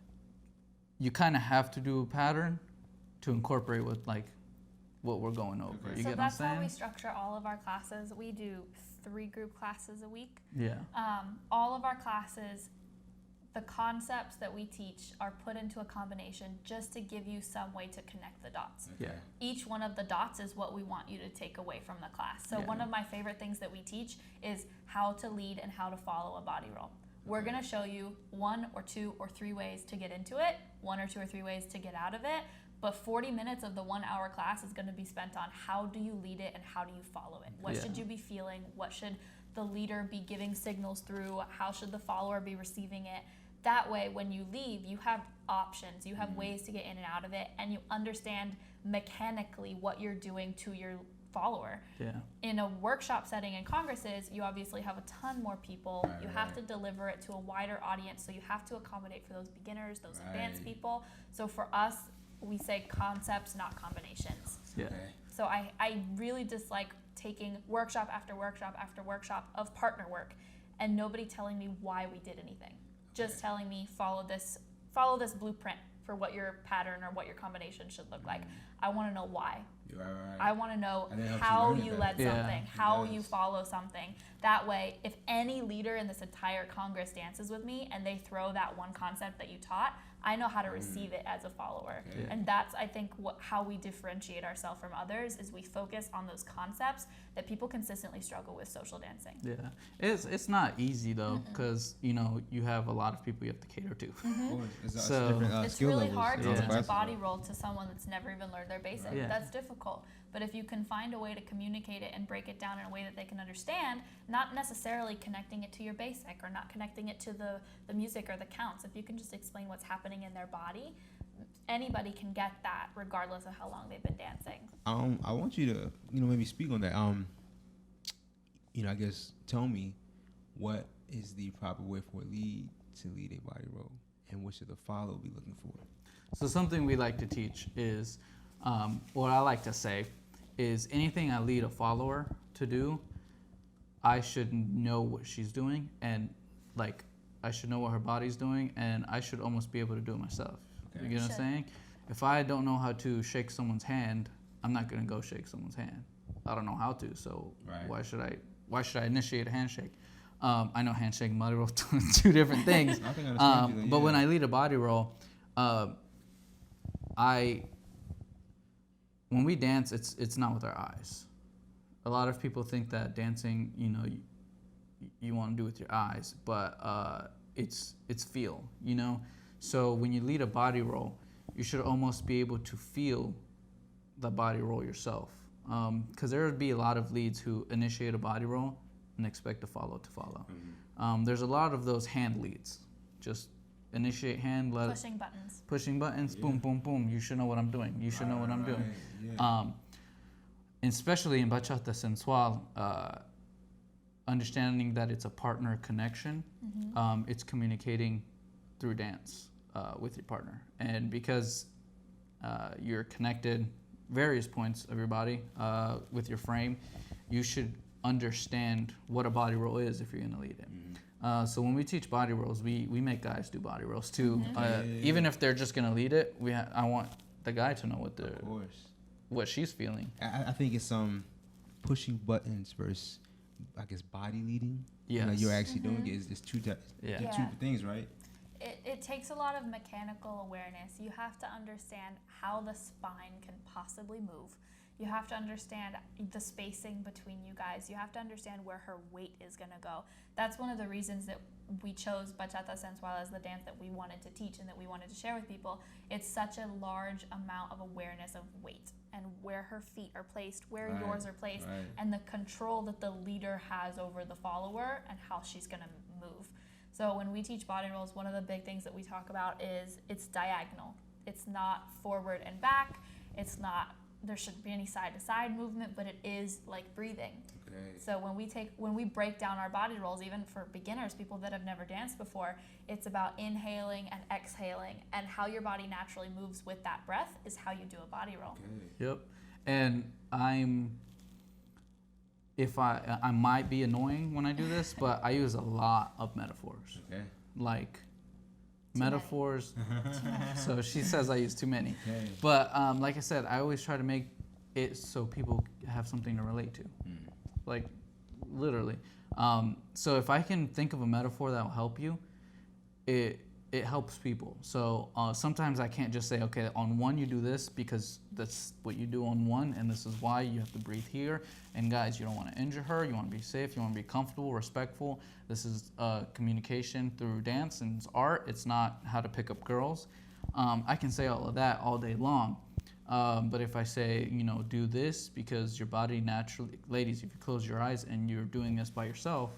you kind of have to do a pattern to incorporate with like what we're going over. You so get that's what I'm saying? how we structure all of our classes. We do 3 group classes a week. Yeah. All of our classes, the concepts that we teach are put into a combination just to give you some way to connect the dots. Yeah. Each one of the dots is what we want you to take away from the class. So one of my favorite things that we teach is how to lead and how to follow a body roll. We're going to show you 1 or 2 or 3 ways to get into it, 1 or 2 or 3 ways to get out of it. But 40 minutes of the 1 hour class is going to be spent on how do you lead it and how do you follow it? What should you be feeling? What should the leader be giving signals through? How should the follower be receiving it? That way, when you leave, you have options. You have ways to get in and out of it, and you understand mechanically what you're doing to your follower. Yeah. In a workshop setting in congresses, you obviously have a ton more people. You have to deliver it to a wider audience, so you have to accommodate for those beginners, those advanced people. So for us, we say concepts, not combinations. Yeah. So I really dislike taking workshop after workshop after workshop of partner work and nobody telling me why we did anything. Just telling me follow this blueprint for what your pattern or what your combination should look like. I want to know why. I want to know how you led something, how you follow something. That way, if any leader in this entire Congress dances with me and they throw that one concept that you taught, I know how to receive it as a follower. And that's, I think, how we differentiate ourselves from others is we focus on those concepts that people consistently struggle with social dancing. Yeah. It's not easy, though, because, you have a lot of people you have to cater to. Of course. So it's really hard to teach a body roll to someone that's never even learned their basics. That's difficult. But if you can find a way to communicate it and break it down in a way that they can understand, not necessarily connecting it to your basic or not connecting it to the music or the counts, if you can just explain what's happening in their body, anybody can get that regardless of how long they've been dancing. I want you to, maybe speak on that. I guess tell me what is the proper way for a lead to lead a body roll and what should the follow be looking for? So something we like to teach is, what I like to say is anything I lead a follower to do, I should know what she's doing and I should know what her body's doing and I should almost be able to do it myself. Okay. You get what I'm saying? If I don't know how to shake someone's hand, I'm not gonna go shake someone's hand. I don't know how to, so why should I initiate a handshake? I know handshake and body roll two different things. But when I lead a body roll, when we dance, it's not with our eyes. A lot of people think that dancing, you want to do with your eyes, but it's feel, So when you lead a body roll, you should almost be able to feel the body roll yourself. Because there would be a lot of leads who initiate a body roll and expect the follow to follow. Mm-hmm. There's a lot of those hand leads. Just initiate hand, pushing buttons, boom, boom, boom. You should know what I'm doing. You should know what I'm doing. Yeah. Especially in Bachata Sensual, understanding that it's a partner connection, it's communicating through dance with your partner. And because you're connected various points of your body with your frame, you should understand what a body roll is if you're going to lead it. So when we teach body rolls, we make guys do body rolls too. Even if they're just going to lead it, I want the guy to know what she's feeling. I think it's pushing buttons versus, I guess, body leading. Yeah, you're actually doing it. It's two things, right? It takes a lot of mechanical awareness. You have to understand how the spine can possibly move. You have to understand the spacing between you guys. You have to understand where her weight is going to go. That's one of the reasons that we chose Bachata Sensual as the dance that we wanted to teach and that we wanted to share with people. It's such a large amount of awareness of weight and where her feet are placed, where yours are placed, and the control that the leader has over the follower and how she's going to move. So when we teach body rolls, one of the big things that we talk about is it's diagonal. It's not forward and back. There shouldn't be any side-to-side movement, but it is like breathing. Okay. So when we break down our body rolls, even for beginners, people that have never danced before, it's about inhaling and exhaling, and how your body naturally moves with that breath is how you do a body roll. Okay. Yep. And I might be annoying when I do this, but I use a lot of metaphors. Okay. Like metaphors. So she says I use too many. Okay. But like I said, I always try to make it so people have something to relate to. Like, literally. So if I can think of a metaphor that will help you, it helps people. So sometimes I can't just say, okay, on one you do this because that's what you do on one, and this is why you have to breathe here. And guys, you don't want to injure her. You want to be safe. You want to be comfortable, respectful. This is communication through dance and it's art. It's not how to pick up girls. I can say all of that all day long. But if I say, do this because your body naturally, ladies, if you close your eyes and you're doing this by yourself,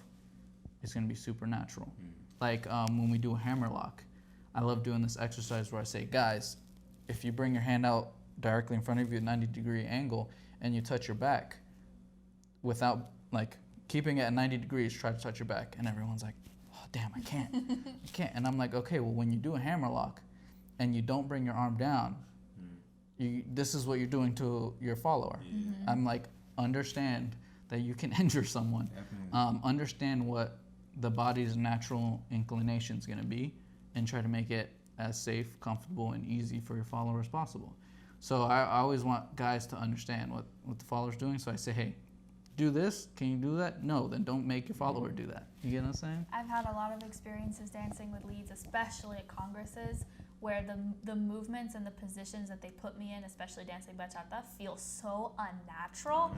it's going to be supernatural. Like when we do a hammer lock, I love doing this exercise where I say, guys, if you bring your hand out directly in front of you at 90-degree angle and you touch your back without like keeping it at 90 degrees, try to touch your back. And everyone's like, oh, damn, I can't. I can't. And I'm like, okay, well, when you do a hammer lock and you don't bring your arm down, this is what you're doing to your follower. I'm like, understand that you can injure someone. Understand what the body's natural inclination is going to be and try to make it as safe, comfortable, and easy for your follower as possible. So I always want guys to understand what the follower's doing. So I say, hey, do this. Can you do that? No, then don't make your follower do that. You get what I'm saying? I've had a lot of experiences dancing with leads, especially at congresses, where the movements and the positions that they put me in, especially dancing bachata, feel so unnatural.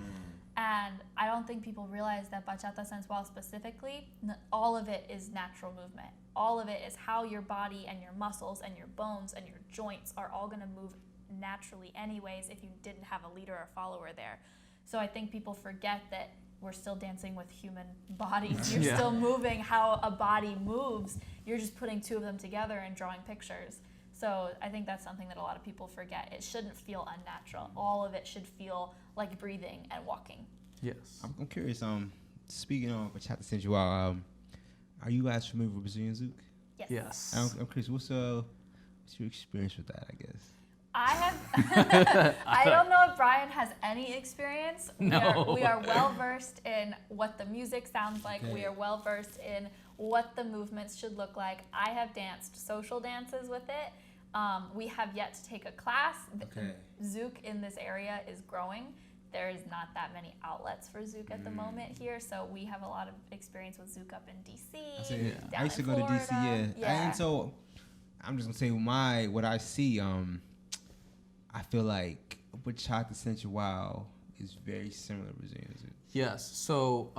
And I don't think people realize that bachata sensual specifically, all of it is natural movement. All of it is how your body and your muscles and your bones and your joints are all gonna move naturally anyways if you didn't have a leader or follower there. So I think people forget that we're still dancing with human bodies. You're still moving how a body moves. You're just putting two of them together and drawing pictures. So I think that's something that a lot of people forget. It shouldn't feel unnatural. All of it should feel like breathing and walking. Yes. I'm curious. Speaking of bachata sensual, are you guys familiar with Brazilian zouk? Yes. I'm curious. What's your experience with that? I guess. I have. I don't know if Brian has any experience. No. We are well versed in what the music sounds like. Okay. We are well versed in what the movements should look like. I have danced social dances with it. We have yet to take a class. Okay. Zouk in this area is growing. There is not that many outlets for Zouk at the moment here, so we have a lot of experience with Zouk up in DC. I used to go to DC, and so I'm just gonna say what I see. I feel like bachata sensual is very similar to Brazilian Zouk. Yes. So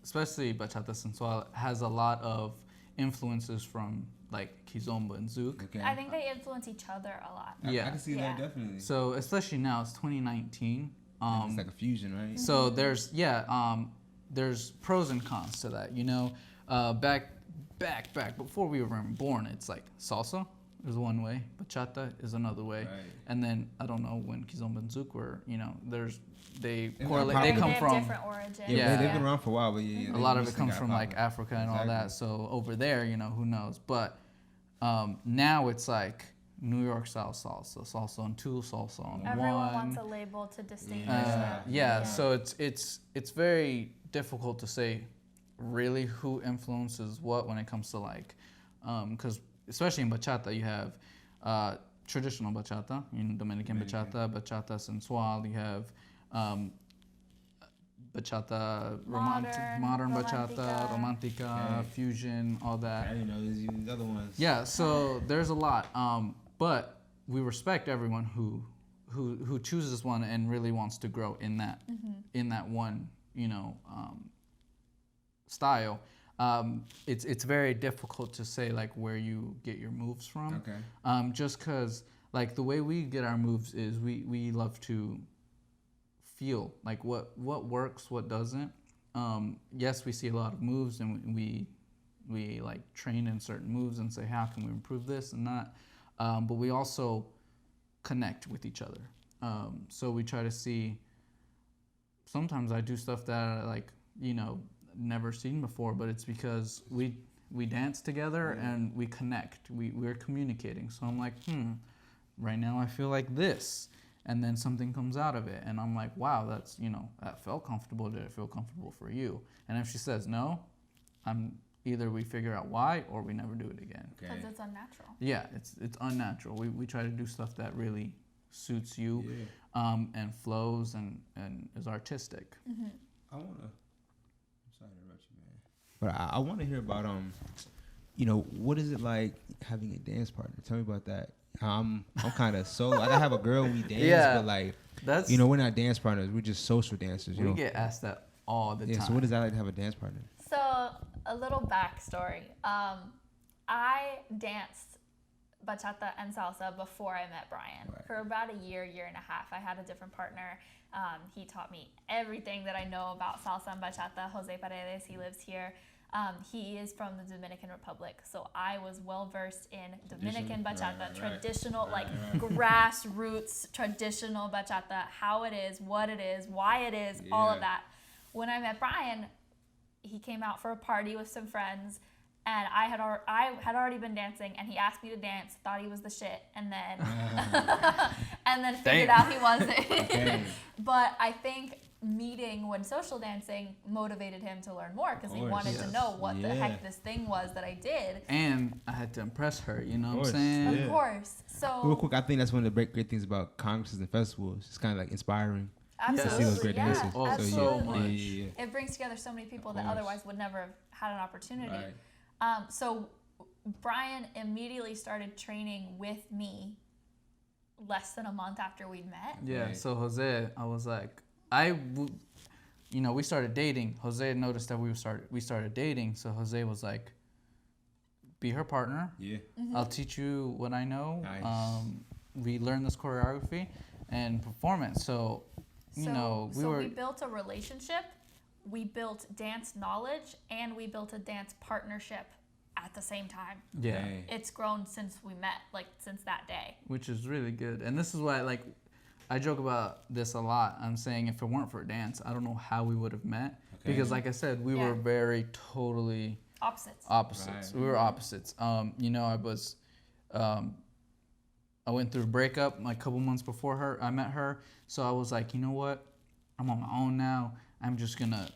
especially bachata sensual has a lot of influences from like kizomba and zouk. Okay. I think they influence each other a lot. I can see that definitely. So especially now, it's 2019. It's like a fusion, right? So there's pros and cons to that. Back before we were even born, it's like salsa is one way, bachata is another way, Right. and then I don't know when kizomba and zouk were. They It's correlate. not They popular. come They have from different origins. Yeah. They've been around for a while, but a lot of it comes from like Africa and all that. So over there, who knows? But now it's like New York style salsa on two, salsa on Everyone one. wants a label to distinguish them. So it's very difficult to say really who influences what when it comes to like, because especially in bachata you have traditional bachata, Dominican bachata, bachata sensual. You have bachata, modern bachata, romantica, fusion, all that. I didn't know there's even other ones. Yeah, so there's a lot, but we respect everyone who chooses one and really wants to grow in that one, style. It's very difficult to say like where you get your moves from. Okay. Just because like the way we get our moves is we love to feel like what works, what doesn't. Yes, we see a lot of moves and we like train in certain moves and say how can we improve this and that. But we also connect with each other. So we try to see. Sometimes I do stuff that I like never seen before, but it's because we dance together and we connect. We're communicating. So I'm like, right now I feel like this, and then something comes out of it, and I'm like, wow, that's that felt comfortable. Did it feel comfortable for you? And if she says no, I'm either we figure out why or we never do it again. Because it's unnatural. Yeah, it's unnatural. We try to do stuff that really suits you, and flows and is artistic. Mm-hmm. I'm sorry to interrupt you, man. But I want to hear about what is it like having a dance partner? Tell me about that. I'm kind of solo. Like I have a girl, we dance, but like that's we're not dance partners. We're just social dancers. We get asked that all the time. So what is that like to have a dance partner? So a little backstory. I danced bachata and salsa before I met Brian. Right. For about a year and a half, I had a different partner. He taught me everything that I know about salsa and bachata. Jose Paredes, he lives here. He is from the Dominican Republic, so I was well versed in Dominican bachata, traditional, grassroots traditional bachata, how it is, what it is, why it is, all of that. When I met Brian, he came out for a party with some friends, and I had already been dancing, and he asked me to dance, thought he was the shit, and then figured out he wasn't. Okay. But I think meeting when social dancing motivated him to learn more because he wanted to know what the heck this thing was that I did. And I had to impress her, you know what I'm saying? Of course. So real quick, I think that's one of the great things about congresses and festivals. It's kind of like inspiring. Absolutely. To see those great dances. So much. It brings together so many people that otherwise would never have had an opportunity. Right. So Brian immediately started training with me less than a month after we'd met. Yeah, so Jose, I was like, we started dating. Jose noticed that we started dating, so Jose was like, be her partner. Yeah. Mm-hmm. I'll teach you what I know. Nice. We learned this choreography and performance. So we built a relationship, we built dance knowledge, and we built a dance partnership at the same time. Yeah. It's grown since we met, since that day. Which is really good. And this is why, I joke about this a lot. I'm saying if it weren't for dance, I don't know how we would have met. Okay. Because like I said, we were very totally opposites. Right. We were opposites. I went through a breakup a couple months before I met her. So I was like, you know what? I'm on my own now. I'm just gonna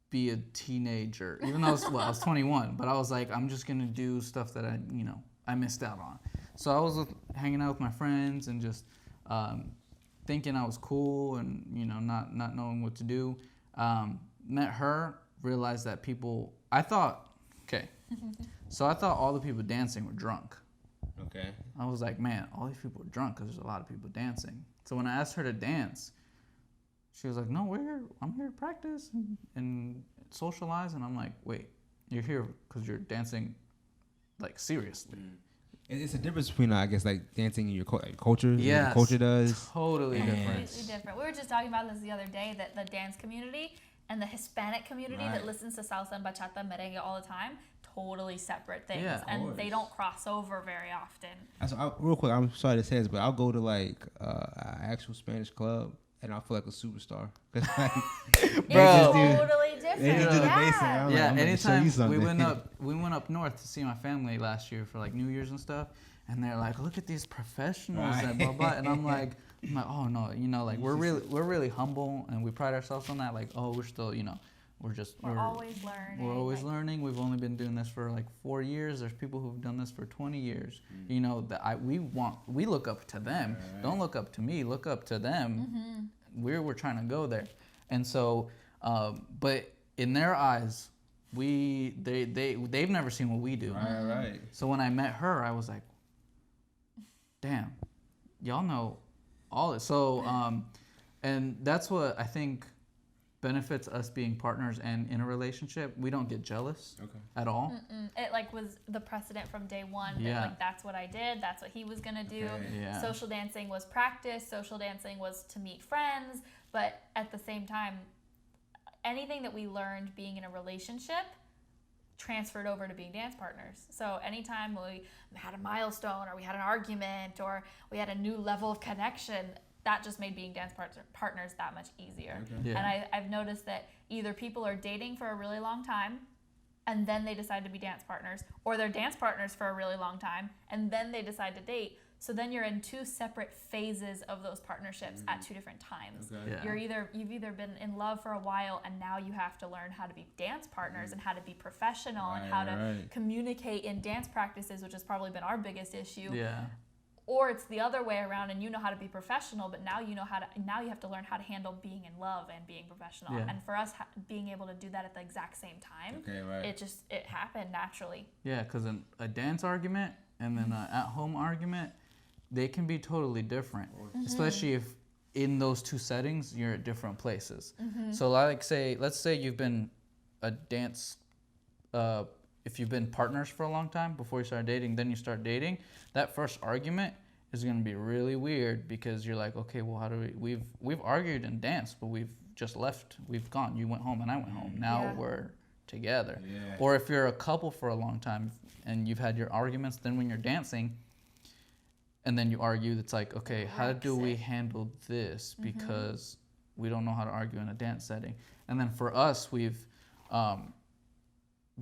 be a teenager. Even though I was 21, but I was like, I'm just gonna do stuff that I missed out on. So I was hanging out with my friends and just thinking I was cool and not knowing what to do. Met her, realized that I thought all the people dancing were drunk. Okay. I was like, man, all these people are drunk because there's a lot of people dancing. So when I asked her to dance, she was like, no, I'm here to practice and socialize. And I'm like, wait, you're here because you're dancing seriously. It's a difference between, I guess, dancing in your culture. Yeah, your culture does. Totally different. Completely different. We were just talking about this the other day, that the dance community and the Hispanic community that listens to salsa and bachata merengue all the time, totally separate things. Yeah, and they don't cross over very often. So real quick, I'm sorry to say this, but I'll go to an actual Spanish club and I feel like a superstar. It's totally different. They just do the basic. Yeah, anytime we went up north to see my family last year for New Year's and stuff, and they're like, look at these professionals and blah blah, and I'm like, oh no, we're really humble and we pride ourselves on that. We're still, we're always learning. We're always learning. We've only been doing this for 4 years. There's people who've done this for 20 years. We look up to them. Right. Don't look up to me. Look up to them. Mm-hmm. We're trying to go there, and so, but in their eyes, they've never seen what we do. Right. So when I met her, I was like, damn, y'all know all this. So, and that's what I think benefits us being partners and in a relationship. We don't get jealous at all. It was the precedent from day one. Yeah. That, that's what I did. That's what he was gonna do. Yeah. Social dancing was practice. Social dancing was to meet friends. But at the same time, anything that we learned being in a relationship transferred over to being dance partners. So anytime we had a milestone or we had an argument or we had a new level of connection, that just made being dance partners that much easier. Okay. Yeah. And I've noticed that either people are dating for a really long time and then they decide to be dance partners, or they're dance partners for a really long time and then they decide to date. So then you're in two separate phases of those partnerships at two different times. Okay. Yeah. You've either been in love for a while and now you have to learn how to be dance partners and how to be professional and how to communicate in dance practices, which has probably been our biggest issue. Yeah. Or it's the other way around and you know how to be professional, but now you have to learn how to handle being in love and being professional. Yeah. And for us, being able to do that at the exact same time, it happened naturally. Yeah, because a dance argument and then an at-home argument, they can be totally different, especially if in those two settings you're at different places. So let's say you've been a dance, if you've been partners for a long time before you start dating, then you start dating, that first argument is going to be really weird because you're like, okay, well, how do we've argued in dance, but we've just left, we've gone, you went home and I went home, now we're together. Or if you're a couple for a long time and you've had your arguments, then when you're dancing and then you argue, it's like, okay, how do we handle this? Because we don't know how to argue in a dance setting. And then for us, we've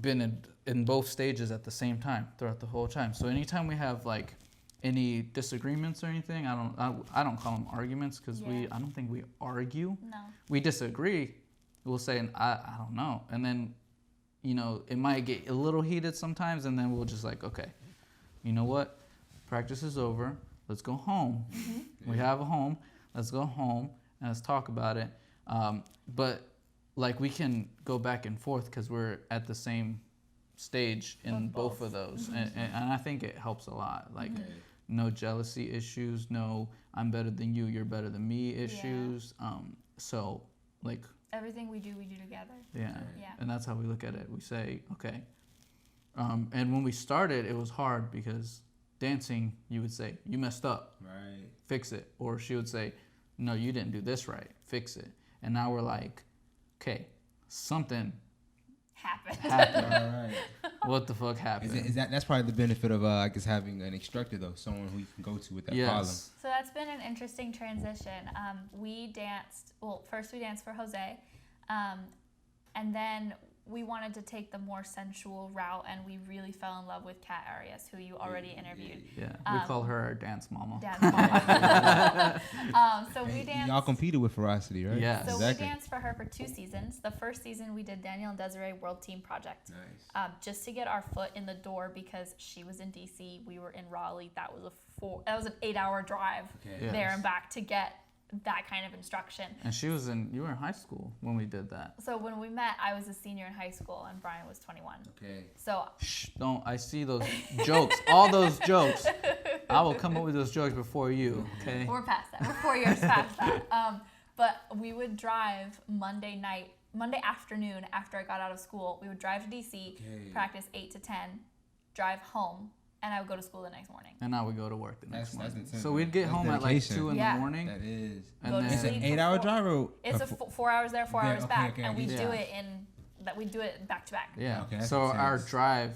been in both stages at the same time throughout the whole time. So anytime we have like any disagreements or anything, I don't call them arguments because I don't think we argue. No. We disagree. We'll say, I don't know. And then, it might get a little heated sometimes, and then we'll just like, okay, you know what? Practice is over. Let's go home. We have a home. Let's go home and let's talk about it. But like we can go back and forth because we're at the same stage in both of those. And I think it helps a lot. Like no jealousy issues, no I'm better than you, you're better than me issues. So like everything we do together. Yeah. And that's how we look at it. We say, okay. And when we started, it was hard because dancing, you would say, you messed up. Right. Fix it. Or she would say, no, you didn't do this right. Fix it. And now we're like, okay, something happened. All right. What the fuck happened? That's probably the benefit of I guess having an instructor though, someone who you can go to with that problem. So that's been an interesting transition. First we danced for Jose, and then we wanted to take the more sensual route, and we really fell in love with Kat Arias, who you already interviewed. Yeah, we call her our dance mama. So we danced. Y'all competed with Ferocity, right? Yeah. So we danced for her for 2 seasons. The first season we did Daniel and Desiree World Team Project. Nice. Just to get our foot in the door because she was in DC, we were in Raleigh. That was an 8-hour drive there and back to get that kind of instruction. And you were in high school when we did that. So when we met, I was a senior in high school and Brian was 21. Okay. So I see those jokes, all those jokes. I will come up with those jokes before you, okay? We're past that. We're 4 years past that. But we would drive Monday afternoon after I got out of school. We would drive to DC, practice 8 to 10, drive home, and I would go to school the next morning. And I would go to work the next morning. Intense, so we'd get home at like 2 in the morning. That is. And then It's an 8-hour drive or? It's 4 hours there, 4 hours back. And we do it back to back. Yeah. Okay, so our drive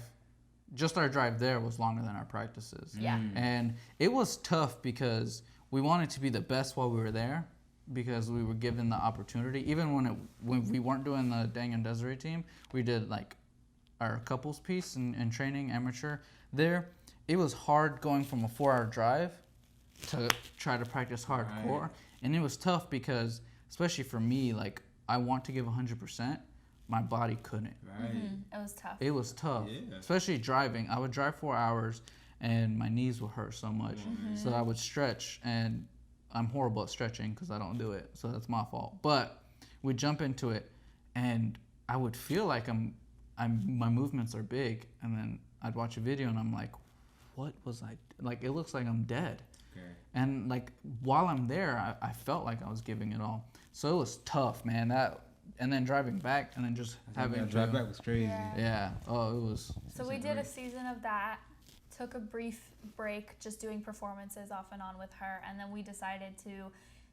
there was longer than our practices. Yeah. And it was tough because we wanted to be the best while we were there because we were given the opportunity. Even when we weren't doing the Dang and Desiree team, we did like our couples piece and training amateur there. It was hard going from a 4-hour drive to try to practice hardcore. Right. And it was tough because, especially for me, like I want to give 100%. My body couldn't. Right. It was tough. It was tough. Yeah. Especially driving. I would drive 4 hours and my knees would hurt so much. So I would stretch, and I'm horrible at stretching because I don't do it. So that's my fault. But we'd jump into it and I would feel like my movements are big, and then I'd watch a video and I'm like, what was I like? It looks like I'm dead. Okay. And like while I'm there, I felt like I was giving it all. So it was tough, man. And then driving back, and then just having to drive back was crazy. Yeah. Oh, it was. So we did a season of that. Took a brief break, just doing performances off and on with her, and then we decided to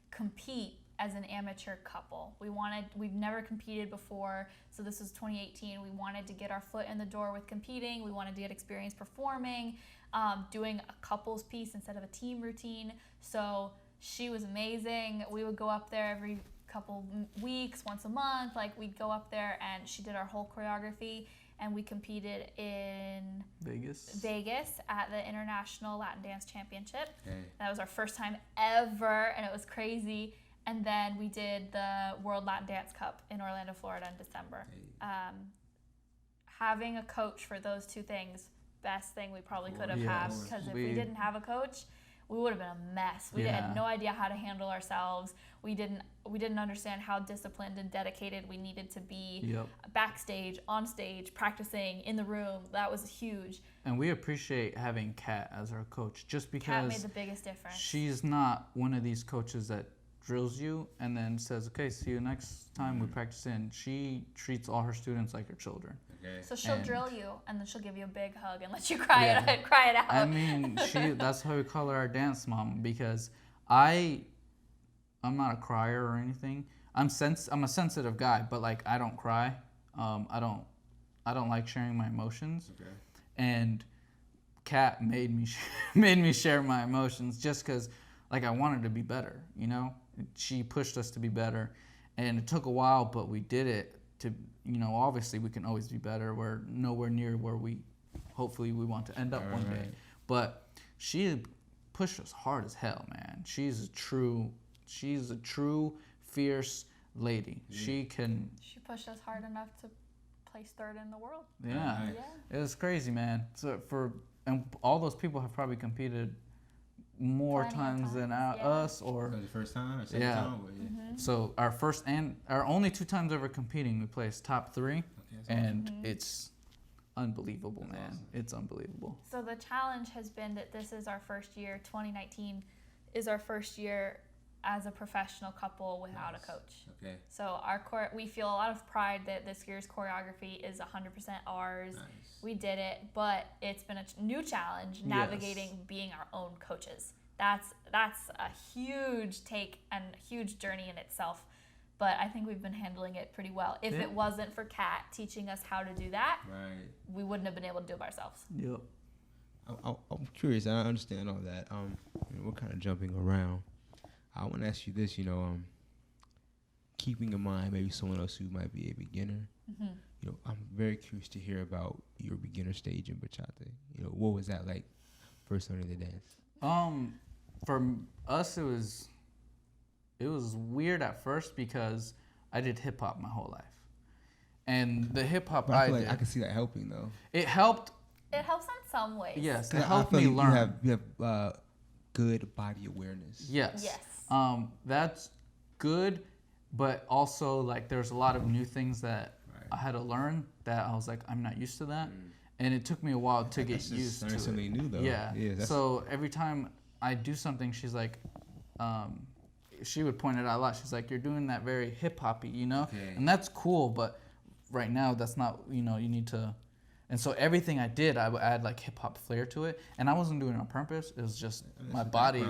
compete as an amateur couple. We've never competed before, so this was 2018. We wanted to get our foot in the door with competing. We wanted to get experience performing, doing a couples piece instead of a team routine. So she was amazing. We would go up there every couple weeks, once a month. Like we'd go up there and she did our whole choreography. and we competed in Vegas at the International Latin Dance Championship. That was our first time ever, and it was crazy. And then we did the World Latin Dance Cup in Orlando, Florida in December. Having a coach for those two things, best thing we probably could have had, because if we didn't have a coach, we would have been a mess. We had no idea how to handle ourselves. We didn't understand how disciplined and dedicated we needed to be backstage, on stage, practicing, in the room. That was huge. And we appreciate having Kat as our coach, just because Kat made the biggest difference. She's not one of these coaches that drills you and then says, okay, see you next time we practice in. She treats all her students like her children. So she'll drill you, and then she'll give you a big hug and let you cry it out. I mean, that's how we call her our dance mom, because I'm not a crier or anything. I'm a sensitive guy, but like I don't cry. I don't like sharing my emotions. And Kat made me share my emotions just because like I wanted to be better, you know? She pushed us to be better, and it took a while, but we did it. To, you know, obviously we can always be better. We're nowhere near where hopefully we want to end up one day. But she pushed us hard as hell, man. She's a true fierce lady. She pushed us hard enough to place third in the world. Yeah. It was crazy, man. So and all those people have probably competed more times than us, or the first time or second time. So our only 2 times ever competing, we placed top 3, and it's unbelievable, man. Awesome. It's unbelievable. So the challenge has been that this is our first year. 2019 is our first year as a professional couple without a coach. So we feel a lot of pride that this year's choreography is 100% ours. We did it, but it's been a new challenge navigating being our own coaches. That's a huge take and huge journey in itself, but I think we've been handling it pretty well. If it wasn't for Kat teaching us how to do that, we wouldn't have been able to do it ourselves. I'm curious. I understand all that. We're kind of jumping around. I want to ask you this, keeping in mind maybe someone else who might be a beginner. I'm very curious to hear about your beginner stage in bachata. What was that like first learning the dance? For us, it was weird at first because I did hip hop my whole life, and the hip hop I feel like I can see that helping though. It helped. It helps in some ways. Yes, it helped me learn. You have good body awareness. Yes. That's good, but also like there's a lot of new things that I had to learn that I was like, I'm not used to that. And it took me a while to get used to it. Something new though. Yeah. So every time I do something, she's like, she would point it out a lot. She's like, you're doing that very hip hoppy, and that's cool. But right now, that's not, you need to. And so everything I did, I would add like hip hop flair to it, and I wasn't doing it on purpose. It was just my body.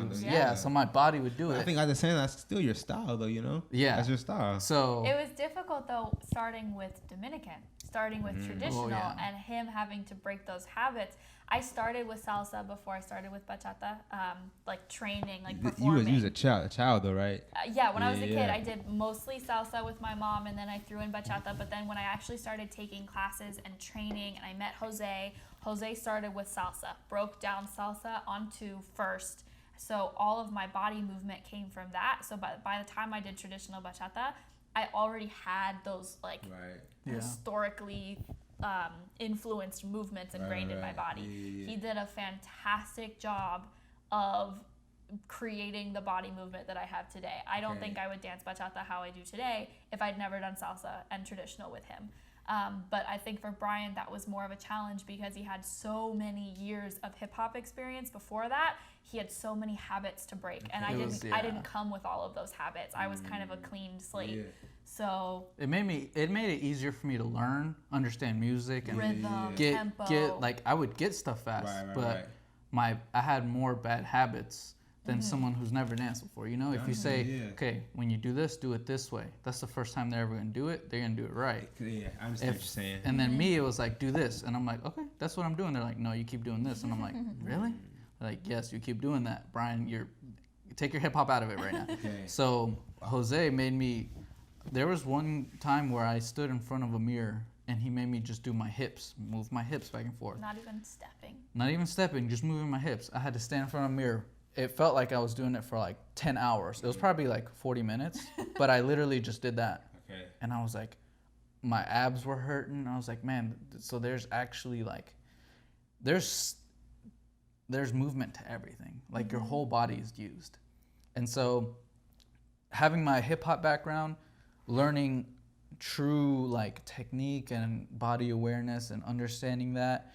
So my body would do it. I think I understand that's still your style, though. Yeah, that's your style. So it was difficult though, starting with Dominican, starting with traditional, and him having to break those habits. I started with salsa before I started with bachata, like training, like performing. You was a child though, right? When I was a kid, I did mostly salsa with my mom, and then I threw in bachata. But then when I actually started taking classes and training, and I met Jose started with salsa, broke down salsa onto first. So all of my body movement came from that. So by the time I did traditional bachata, I already had those historically influenced movements ingrained in my body. He did a fantastic job of creating the body movement that I have today. I don't think I would dance bachata how I do today if I'd never done salsa and traditional with him. But I think for Brian, that was more of a challenge because he had so many years of hip hop experience before that. He had so many habits to break, and I didn't come with all of those habits. I was kind of a clean slate. So it made it easier for me to learn, understand music, and rhythm, tempo. I would get stuff fast, but I had more bad habits than someone who's never danced before. If you say, okay, when you do this, do it this way. That's the first time they're ever gonna do it. They're gonna do it right. Yeah, I understand what you're saying. And then me, it was like, do this, and I'm like, okay, that's what I'm doing. They're like, no, you keep doing this, and I'm like, really? They're like, yes, you keep doing that, Brian. You take your hip hop out of it right now. So Jose made me. There was one time where I stood in front of a mirror and he made me just do my hips, move my hips back and forth. Not even stepping. Not even stepping, just moving my hips. I had to stand in front of a mirror. It felt like I was doing it for like 10 hours. It was probably like 40 minutes, but I literally just did that. Okay. And I was like, my abs were hurting. I was like, man, so there's actually like, there's movement to everything. Like your whole body is used. And so having my hip hop background, learning true like technique and body awareness and understanding that,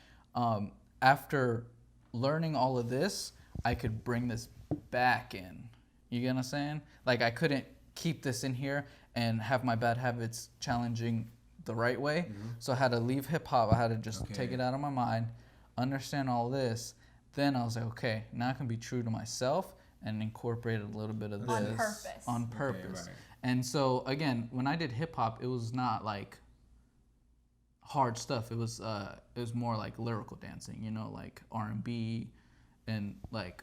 after learning all of this, I could bring this back in. You get what I'm saying? Like I couldn't keep this in here and have my bad habits challenging the right way. So I had to leave hip hop. I had to just take it out of my mind, understand all this. Then I was like, okay, now I can be true to myself and incorporate a little bit of this on purpose. Okay, right. And so again, when I did hip hop, it was not like hard stuff. It was more like lyrical dancing, you know, like R&B and like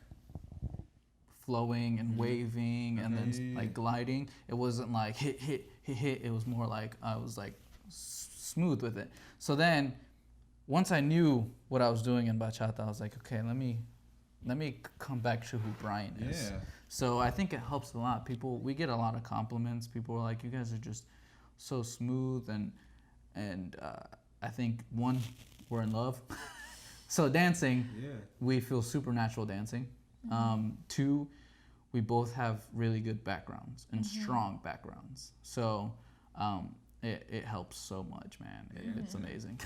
flowing and waving and then like gliding. It wasn't like hit. It was more like I was like smooth with it. So then once I knew what I was doing in bachata, I was like, okay, let me come back to who Brian is. Yeah. So I think it helps a lot. We get a lot of compliments. People are like, you guys are just so smooth, and I think one, we're in love. So dancing, we feel supernatural dancing. Two, we both have really good backgrounds and strong backgrounds. So it helps so much, man. It's amazing.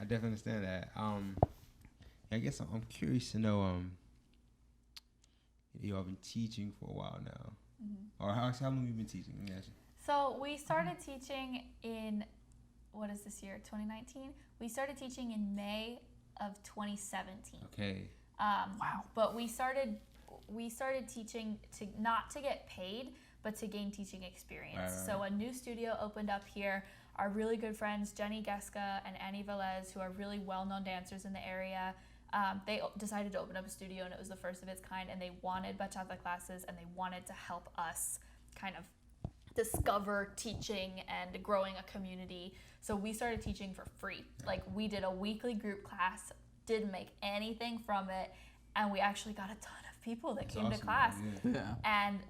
I definitely understand that. I guess I'm curious to know. You all been teaching for a while now, or how long have you been teaching? So we started teaching in, what is this year? 2019. We started teaching in May of 2017. Okay. Wow. But we started teaching not to get paid, but to gain teaching experience. Right. So a new studio opened up here. Our really good friends, Jenny Geska and Annie Velez, who are really well-known dancers in the area, they decided to open up a studio, and it was the first of its kind, and they wanted bachata classes, and they wanted to help us kind of discover teaching and growing a community. So we started teaching for free. Like, we did a weekly group class, didn't make anything from it, and we actually got a ton of people that came to class. Yeah. And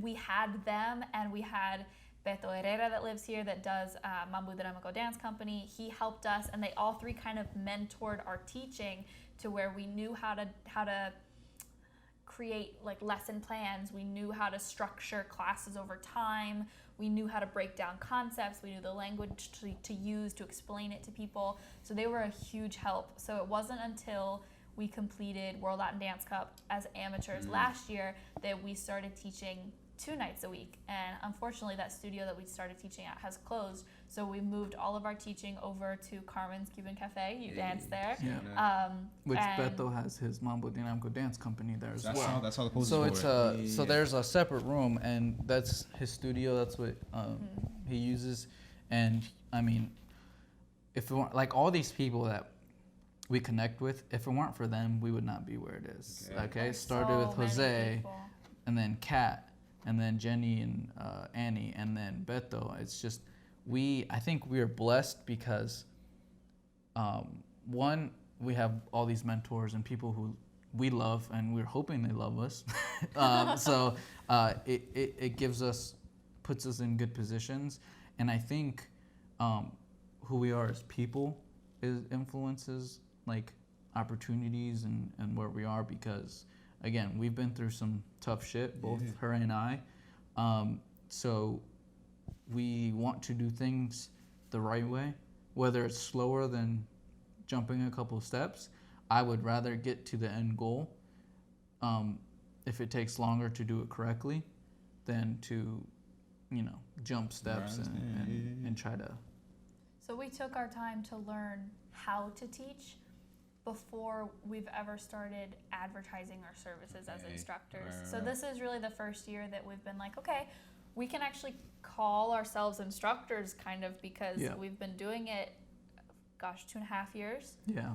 we had them, and we had Beto Herrera that lives here that does Mambo Dinamico Dance Company. He helped us, and they all three kind of mentored our teaching to where we knew how to create like lesson plans. We knew how to structure classes over time. We knew how to break down concepts. We knew the language to use to explain it to people. So they were a huge help. So it wasn't until we completed World Latin Dance Cup as amateurs last year that we started teaching 2 nights a week, and unfortunately that studio that we started teaching at has closed, so we moved all of our teaching over to Carmen's Cuban Cafe. You dance there. Which Beto has his Mambo Dinamico Dance Company there as well. That's all the posters so for it's so there's a separate room, and that's his studio. That's what he uses. And I mean, if it weren't, like, all these people that we connect with, if it weren't for them, we would not be where it is. Okay? Started with Jose, and then Kat, and then Jenny and Annie, and then Beto. It's just, I think we are blessed because, one, we have all these mentors and people who we love, and we're hoping they love us. So it puts us in good positions. And I think who we are as people influences like opportunities and where we are, because again, we've been through some tough shit, both her and I. So we want to do things the right way, whether it's slower than jumping a couple of steps. I would rather get to the end goal if it takes longer to do it correctly than to, jump steps and try to. So we took our time to learn how to teach before we've ever started advertising our services as instructors. So this is really the first year that we've been like, okay, we can actually call ourselves instructors, kind of, because we've been doing it, 2.5 years. Yeah.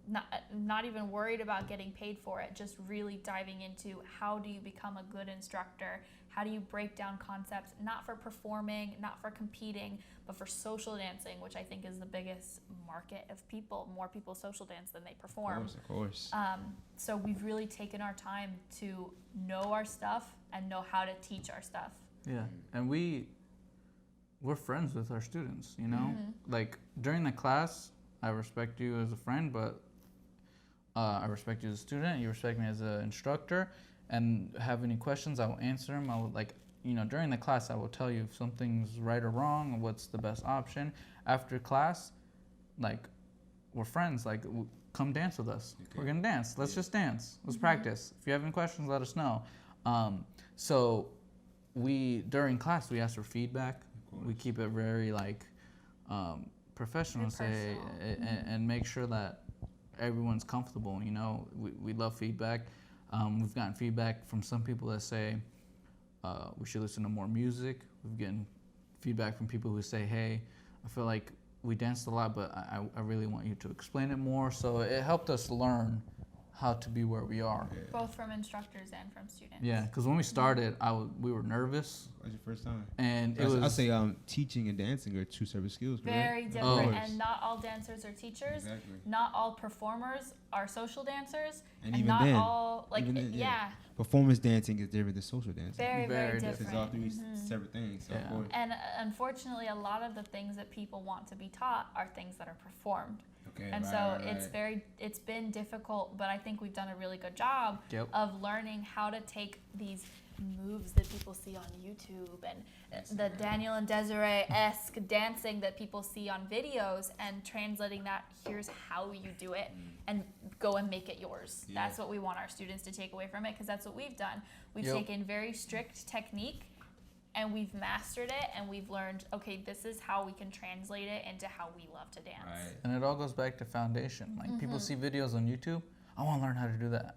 not even worried about getting paid for it, just really diving into how do you become a good instructor, how do you break down concepts, not for performing, not for competing, but for social dancing, which I think is the biggest market of people. More people social dance than they perform. Of course. So we've really taken our time to know our stuff and know how to teach our stuff. Yeah, and we're friends with our students, you know? Like, during the class, I respect you as a friend, but I respect you as a student, you respect me as an instructor, and have any questions, I will answer them. I will, like, you know, during the class, I will tell you if something's right or wrong, and what's the best option. After class, like, we're friends, like, come dance with us. Okay. We're gonna dance, let's just dance, let's practice. If you have any questions, let us know. So during class, we ask for feedback. We keep it very, like, professional, and make sure that everyone's comfortable, you know. We love feedback. We've gotten feedback from some people that say we should listen to more music. We've gotten feedback from people who say, hey, I feel like we danced a lot, but I really want you to explain it more. So it helped us learn how to be where we are. Okay. Both from instructors and from students. Yeah, because when we started, we were nervous. What was your first time? And I'd say teaching and dancing are two separate skills, correct? Very different, and not all dancers are teachers. Exactly. Not all performers are social dancers, and even not then, all yeah. Performance dancing is different than social dancing. Very different. It's all three separate things. So of course. And unfortunately, a lot of the things that people want to be taught are things that are performed. Okay, and it's been difficult, but I think we've done a really good job of learning how to take these moves that people see on YouTube and the Daniel and Desiree-esque dancing that people see on videos, and translating that, here's how you do it, and go and make it yours. Yeah. That's what we want our students to take away from it, because that's what we've done. We've taken very strict technique, and we've mastered it, and we've learned, okay, this is how we can translate it into how we love to dance. Right. And it all goes back to foundation. Like, people see videos on YouTube, I want to learn how to do that.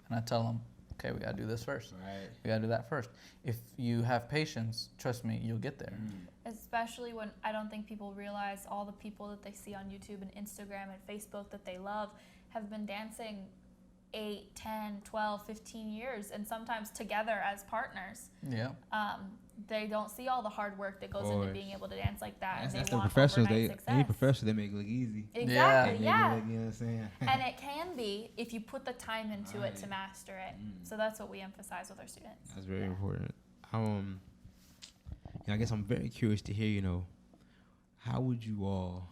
And I tell them, okay, we got to do this first. Right. We got to do that first. If you have patience, trust me, you'll get there. Especially when I don't think people realize all the people that they see on YouTube and Instagram and Facebook that they love have been dancing 8, 10, 12, 15 years, and sometimes together as partners. Yeah. They don't see all the hard work that goes into being able to dance like that. That's the professionals. Any professional, they make it look easy. Exactly, yeah. You know what I'm saying? And it can be if you put the time into it to master it. So that's what we emphasize with our students. That's very important. I guess I'm very curious to hear, you know, how would you all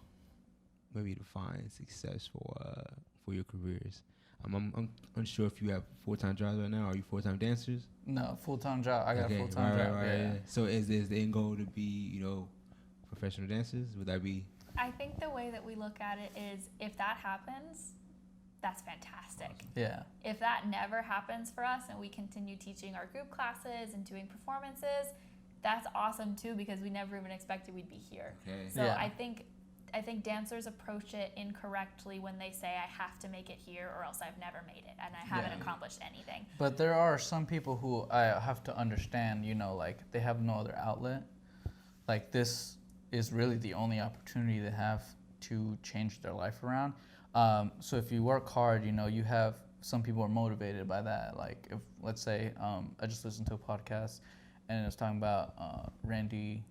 maybe define success for your careers? I'm unsure if you have full-time jobs right now. Are you full-time dancers? No, full-time job. I got a full-time job. Yeah. So is the end goal to be, you know, professional dancers? Would that be? I think the way that we look at it is, if that happens, that's fantastic. Awesome. Yeah. If that never happens for us and we continue teaching our group classes and doing performances, that's awesome too, because we never even expected we'd be here. Okay. So I think dancers approach it incorrectly when they say, I have to make it here or else I've never made it and I haven't accomplished anything. But there are some people who I have to understand, you know, like, they have no other outlet. Like, this is really the only opportunity they have to change their life around. So if you work hard, you know, you have, some people are motivated by that. Like, if, let's say, I just listened to a podcast and it was talking about Randy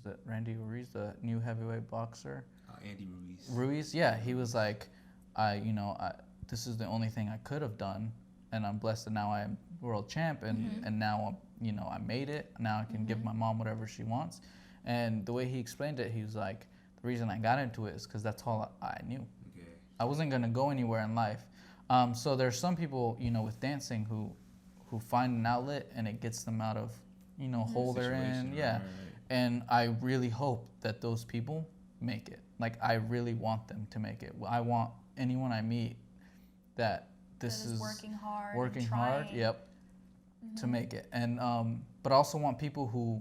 Ruiz, the new heavyweight boxer? Andy Ruiz. Ruiz, yeah. He was like, this is the only thing I could have done, and I'm blessed that now I am world champ, and now, you know, I made it. Now I can give my mom whatever she wants. And the way he explained it, he was like, the reason I got into it is because that's all I knew. Okay. I wasn't going to go anywhere in life. So there's some people, you know, with dancing who find an outlet and it gets them out of, you know, hole they're in. Yeah. Right. And I really hope that those people make it. Like, I really want them to make it. I want anyone I meet that is working hard. To make it. And but I also want people who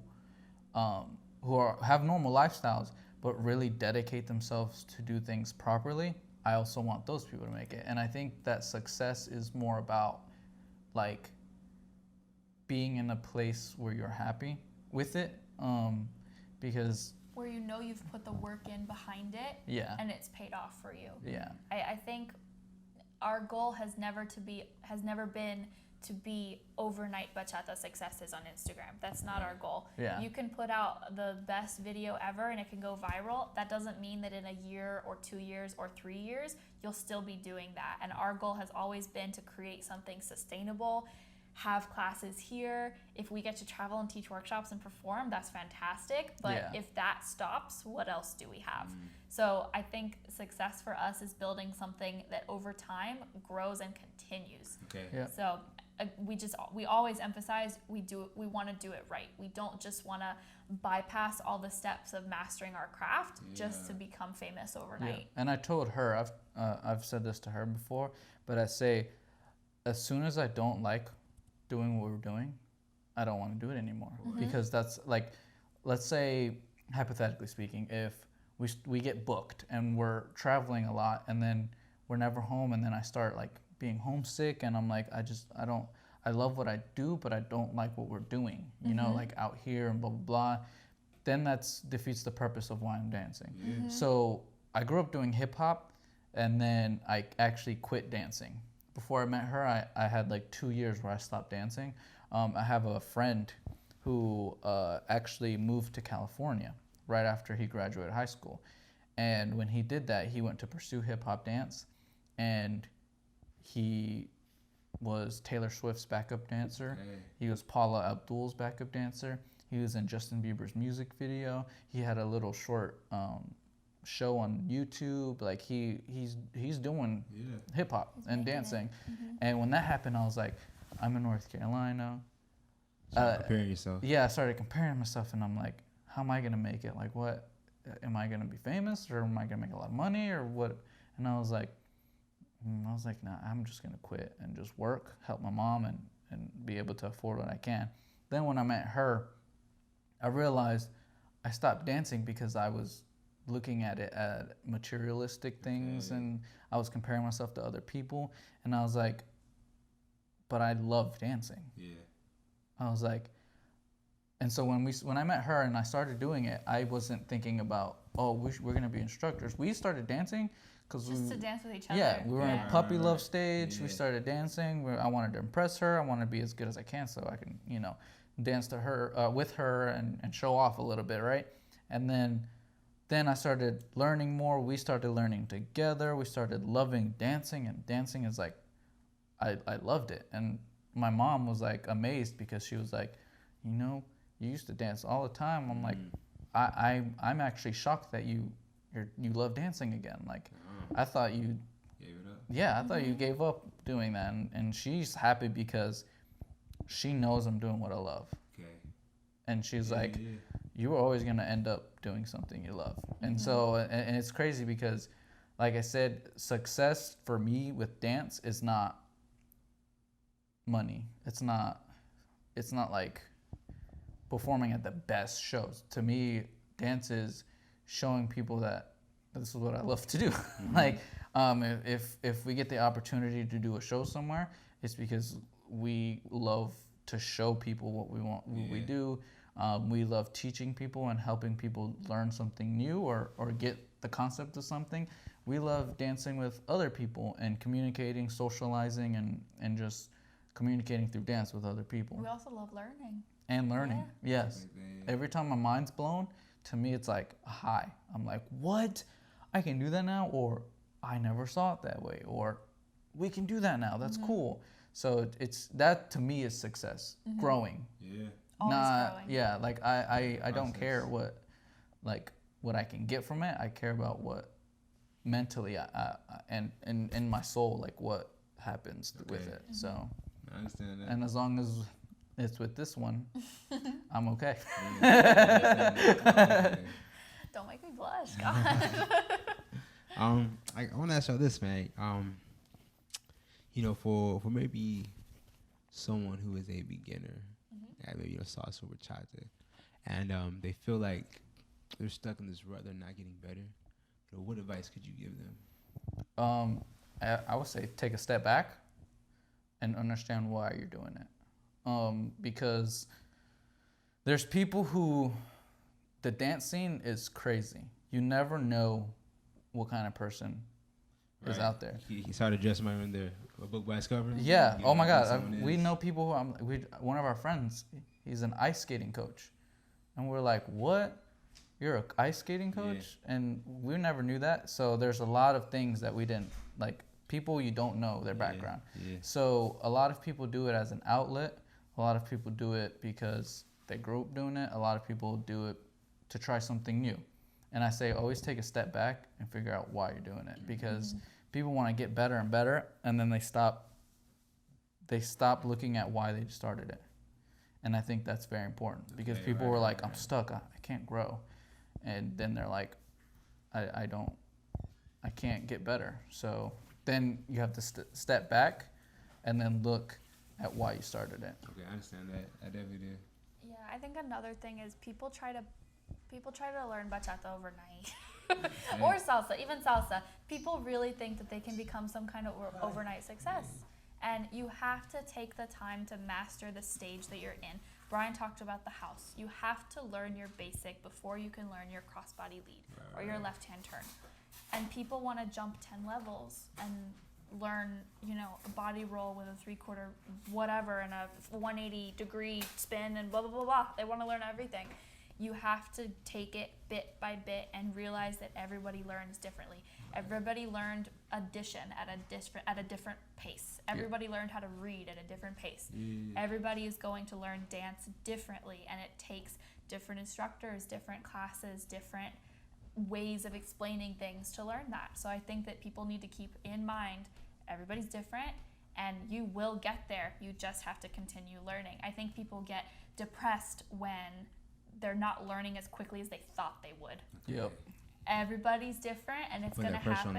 have normal lifestyles but really dedicate themselves to do things properly. I also want those people to make it. And I think that success is more about, like, being in a place where you're happy with it. Because where you know you've put the work in behind it. Yeah. And it's paid off for you. Yeah. I think our goal has never been to be overnight bachata successes on Instagram. That's not our goal. Yeah. You can put out the best video ever and it can go viral. That doesn't mean that in a year or 2 years or 3 years, you'll still be doing that. And our goal has always been to create something sustainable, have classes here. If we get to travel and teach workshops and perform, that's fantastic. But if that stops, what else do we have? So I think success for us is building something that over time grows and continues. Okay. Yeah. So we always emphasize we want to do it right. We don't just want to bypass all the steps of mastering our craft just to become famous overnight. Yeah. And I told her, I've said this to her before, but I say, as soon as I don't like doing what we're doing, I don't want to do it anymore. Because that's like, let's say, hypothetically speaking, if we get booked and we're traveling a lot and then we're never home, and then I start like being homesick and I'm like, I love what I do, but I don't like what we're doing, you know, like out here and blah, blah, blah. Then that's defeats the purpose of why I'm dancing. So I grew up doing hip hop, and then I actually quit dancing. Before I met her, I had like 2 years where I stopped dancing. I have a friend who actually moved to California right after he graduated high school. And when he did that, he went to pursue hip hop dance, and he was Taylor Swift's backup dancer. He was Paula Abdul's backup dancer. He was in Justin Bieber's music video. He had a little short show on YouTube. Like he's doing hip hop and dancing. And when that happened, I was like, I'm in North Carolina. Comparing yourself. Yeah, I started comparing myself, and I'm like, how am I gonna make it? Like, what? Am I gonna be famous, or am I gonna make a lot of money, or what? And I was like, nah, I'm just gonna quit and just work, help my mom, and be able to afford what I can. Then when I met her, I realized I stopped dancing because I was looking at it at materialistic things, and I was comparing myself to other people, and I was like, but I love dancing. I was like, and so when I met her and I started doing it, I wasn't thinking about, we're gonna be instructors. We started dancing because to dance with each other. Yeah, we were in puppy love stage. We started dancing. I wanted to impress her. I wanted to be as good as I can so I can, dance to her, with her, and show off a little bit, right? And then I started learning more. We started learning together. We started loving dancing, and dancing is like, I loved it. And my mom was like amazed because she was like, you used to dance all the time. I'm like, I'm actually shocked that you love dancing again. Like, I thought you gave it up. Yeah, I thought you gave up doing that, and she's happy because she knows I'm doing what I love. Okay. And she's like, you were always gonna end up doing something you love. And so, and it's crazy because, like I said, success for me with dance is not money. It's not like performing at the best shows. To me, dance is showing people that this is what I love to do. Like, if we get the opportunity to do a show somewhere, it's because we love to show people what we want, what we do. We love teaching people and helping people learn something new or get the concept of something. We love dancing with other people and communicating, socializing, and just communicating through dance with other people. We also love learning. And learning, yes. Every time my mind's blown, to me it's like a high. I'm like, what? I can do that now? Or I never saw it that way. Or we can do that now. That's cool. So it's that to me is success. Growing. Yeah. Always growing. Yeah, like I don't care what I can get from it. I care about what mentally and in my soul, like what happens with it. So I understand that. And as long as it's with this one, I'm okay. Don't make me blush, God. I want to ask y'all this, man. For maybe someone who is a beginner at maybe salsa or bachata, and they feel like they're stuck in this rut, they're not getting better. What advice could you give them? I would say take a step back and understand why you're doing it. Because there's people who the dance scene is crazy. You never know what kind of person is out there. He started dressing in there, a book by its cover. Yeah. Oh my God. We know people who one of our friends, he's an ice skating coach, and we're like, what? You're an ice skating coach? Yeah. And we never knew that. So there's a lot of things that we didn't, like people you don't know their background. Yeah. So a lot of people do it as an outlet. A lot of people do it because they grew up doing it. A lot of people do it to try something new. And I say always take a step back and figure out why you're doing it, because people want to get better and better, and then they stop looking at why they started it. And I think that's very important, because people were like, I'm stuck, I can't grow. And then they're like, I can't get better. So then you have to step back and then look at why you started it. Okay, I understand that. I definitely do. Yeah, I think another thing is people try to learn bachata overnight. Or salsa, even salsa. People really think that they can become some kind of overnight success. And you have to take the time to master the stage that you're in. Brian talked about the house. You have to learn your basic before you can learn your crossbody lead or your left-hand turn. And people want to jump 10 levels and learn, a body roll with a 3/4 whatever and a 180-degree spin and blah, blah, blah, blah. They want to learn everything. You have to take it bit by bit and realize that everybody learns differently. Everybody learned addition at a different pace. Everybody learned how to read at a different pace. Everybody is going to learn dance differently, and it takes different instructors, different classes, different ways of explaining things to learn that. So I think that people need to keep in mind everybody's different, and you will get there. You just have to continue learning. I think people get depressed when they're not learning as quickly as they thought they would. Yep. Everybody's different, and it's going to happen.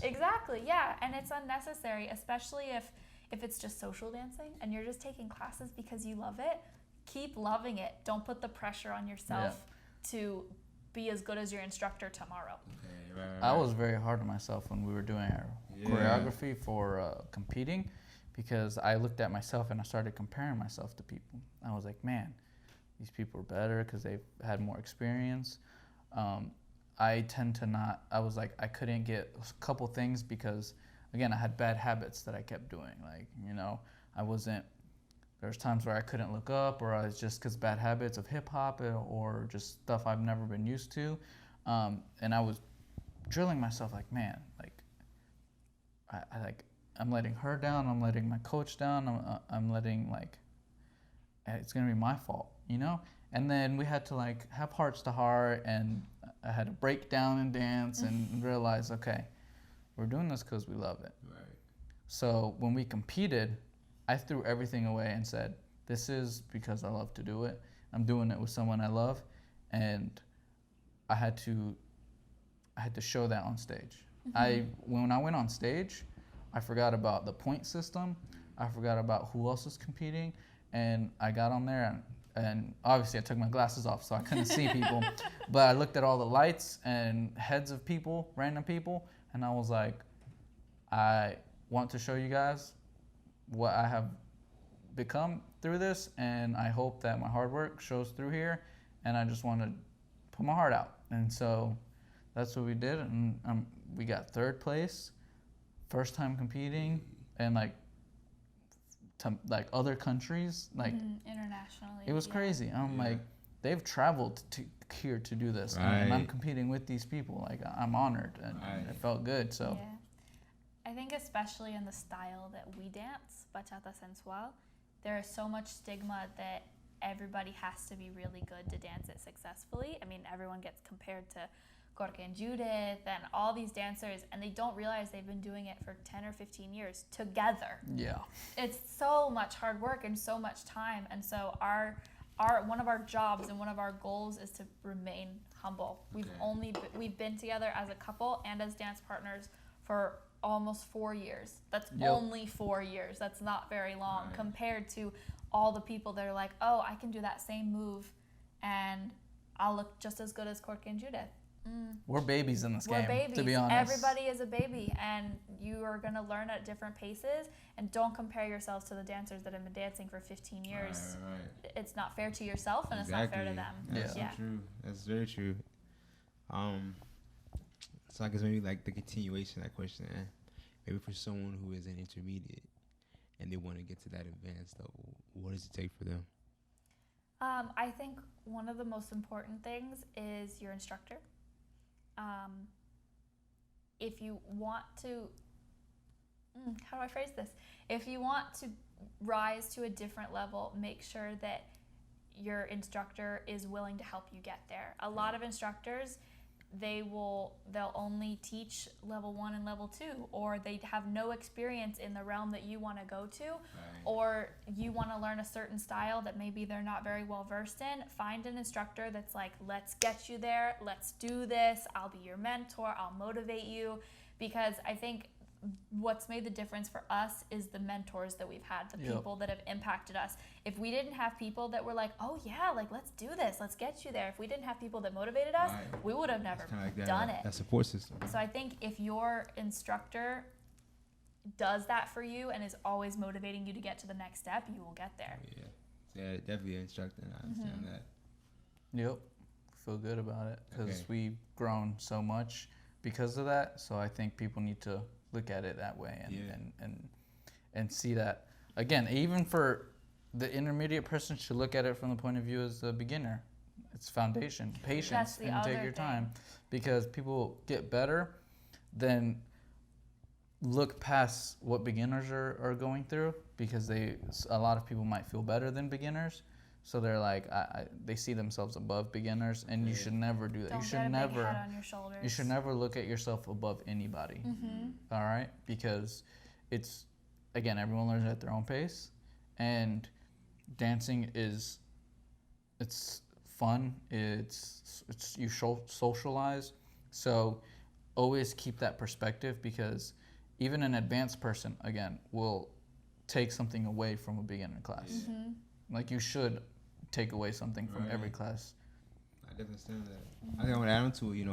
Exactly, yeah, and it's unnecessary, especially if it's just social dancing and you're just taking classes because you love it. Keep loving it. Don't put the pressure on yourself to be as good as your instructor tomorrow. Okay, right. I was very hard on myself when we were doing our choreography for competing, because I looked at myself and I started comparing myself to people. I was like, man, these people are better because they've had more experience. I tend to not, I was like, I couldn't get a couple things because, again, I had bad habits that I kept doing. Like, I wasn't, there's times where I couldn't look up, or I was just because bad habits of hip hop or just stuff I've never been used to. And I was drilling myself like, man, like, I'm letting her down, I'm letting my coach down, I'm letting, like, it's gonna be my fault, And then we had to have hearts to heart, and I had to break down and dance and realize, okay, we're doing this because we love it. Right. So when we competed, I threw everything away and said, this is because I love to do it. I'm doing it with someone I love, and I had to show that on stage. When I went on stage, I forgot about the point system. I forgot about who else was competing, and I got on there and obviously I took my glasses off so I couldn't see people, but I looked at all the lights and heads of people, random people, and I was like, I want to show you guys what I have become through this, and I hope that my hard work shows through here, and I just want to put my heart out. And so that's what we did, and we got third place, first time competing, and to other countries, internationally. It was crazy. I'm they've traveled to here to do this, and I'm competing with these people. I'm honored, and it felt good. So I think especially in the style that we dance, bachata sensual, there is so much stigma that everybody has to be really good to dance it successfully. I mean, everyone gets compared to Jorge and Judith and all these dancers, and they don't realize they've been doing it for 10 or 15 years together. Yeah. It's so much hard work and so much time, and so our one of our jobs and one of our goals is to remain humble. We've been together as a couple and as dance partners for almost 4 years. That's only 4 years. That's not very long compared to all the people that are like, oh, I can do that same move and I'll look just as good as Jorge and Judith. We're babies in this We're game, babies. to be honest. Everybody is a baby, and you are going to learn at different paces. And don't compare yourselves to the dancers that have been dancing for 15 years. Right. It's not fair to yourself, and it's not fair to them. That's so true. That's very true. So I guess maybe like the continuation of that question, maybe for someone who is an intermediate and they want to get to that advanced level, what does it take for them? I think one of the most important things is your instructor. If you want to, how do I phrase this? If you want to rise to a different level, make sure that your instructor is willing to help you get there. A lot of instructors, they'll only teach level 1 and level 2, or they have no experience in the realm that you want to go to, or you want to learn a certain style that maybe they're not very well versed in. Find an instructor that's like, let's get you there, let's do this, I'll be your mentor, I'll motivate you, because I think what's made the difference for us is the mentors that we've had, the people that have impacted us. If we didn't have people that were like, oh yeah, like let's do this, let's get you there. If we didn't have people that motivated us, we would have never done it. That support system. So I think if your instructor does that for you and is always motivating you to get to the next step, you will get there. Yeah, definitely an instructor. I understand that. Yep, feel good about it because we've grown so much because of that. So I think people need to look at it that way and see that. Again, even for the intermediate person, should look at it from the point of view as a beginner. It's foundation, patience, and take your time, because people get better, then look past what beginners are going through, because a lot of people might feel better than beginners. So they're like, they see themselves above beginners, and you should never do that. Don't you should get a never, big head on your shoulders. You should never look at yourself above anybody. All right, because it's, again, everyone learns at their own pace, and dancing it's fun. It's you socialize. So always keep that perspective, because even an advanced person, again, will take something away from a beginner class. Like you should take away something from every class. I definitely understand that. I think I want to add on to it,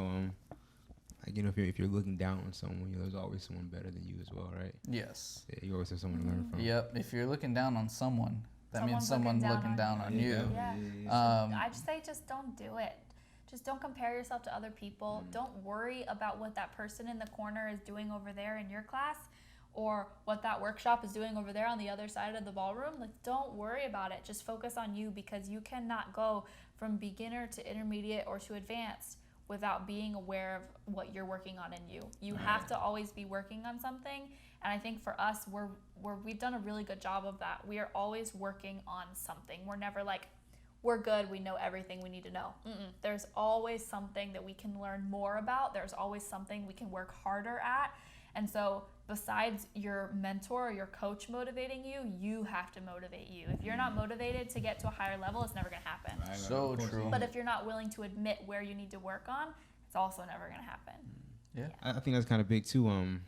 like, if you're looking down on someone, there's always someone better than you as well, right? Yes. Yeah, you always have someone to learn from. Yep. If you're looking down on someone, that means someone's looking down on you. I just say, just don't do it. Just don't compare yourself to other people. Don't worry about what that person in the corner is doing over there in your class, or what that workshop is doing over there on the other side of the ballroom. Like, don't worry about it. Just focus on you, because you cannot go from beginner to intermediate or to advanced without being aware of what you're working on in you. You have to always be working on something. And I think for us, we've done a really good job of that. We are always working on something. We're never like, we're good, we know everything we need to know. There's always something that we can learn more about. There's always something we can work harder at. And so besides your mentor or your coach motivating you, you have to motivate you. If you're not motivated to get to a higher level, it's never going to happen. So true. But if you're not willing to admit where you need to work on, it's also never going to happen. Yeah. I think that's kind of big too.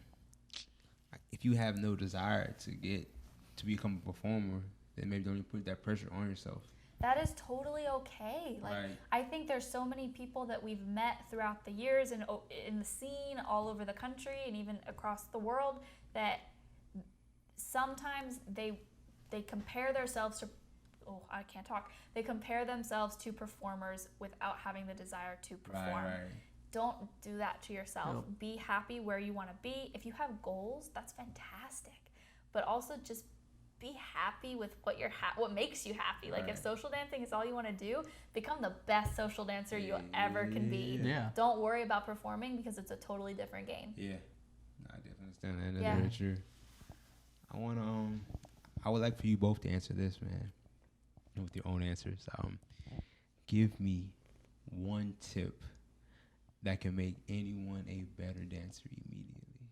If you have no desire to become a performer, then maybe don't even put that pressure on yourself. That is totally okay. Like, I think there's so many people that we've met throughout the years and in the scene all over the country and even across the world that sometimes they compare themselves to, they compare themselves to performers without having the desire to perform. Don't do that to yourself. Nope. Be happy where you want to be. If you have goals, that's fantastic. But also just be happy with what makes you happy. Like, if social dancing is all you want to do, become the best social dancer you ever can be. Yeah. Don't worry about performing, because it's a totally different game. Yeah. I definitely understand that. That's very true. I would like for you both to answer this, man, with your own answers. Give me one tip that can make anyone a better dancer immediately.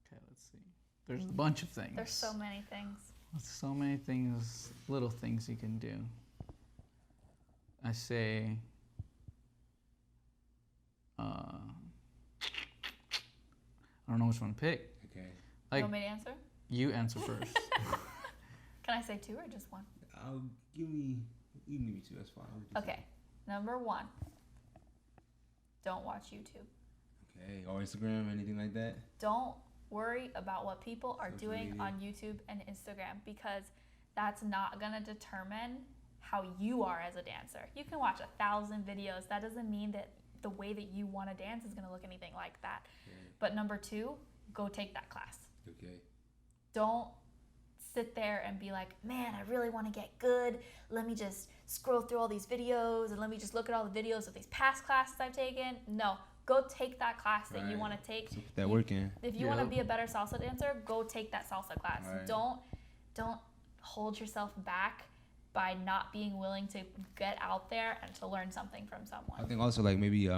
Okay, let's see. There's a bunch of things. There's so many things. So many things, little things you can do. I say, I don't know which one to pick. Okay. You want me to answer? You answer first. Can I say two or just one? Give me two. That's fine. Okay. Number 1, don't watch YouTube. Okay, or Instagram, anything like that? Don't worry about what people are doing on YouTube and Instagram, because that's not going to determine how you are as a dancer. You can watch 1,000 videos. That doesn't mean that the way that you want to dance is going to look anything like that. Okay. But number 2, go take that class. Okay. Don't sit there and be like, man, I really want to get good. Let me just scroll through all these videos and let me just look at all the videos of these past classes I've taken. No, go take that class that you want to take. So put that work in. If you want to be a better salsa dancer, go take that salsa class. Right. Don't hold yourself back by not being willing to get out there and to learn something from someone. I think also like maybe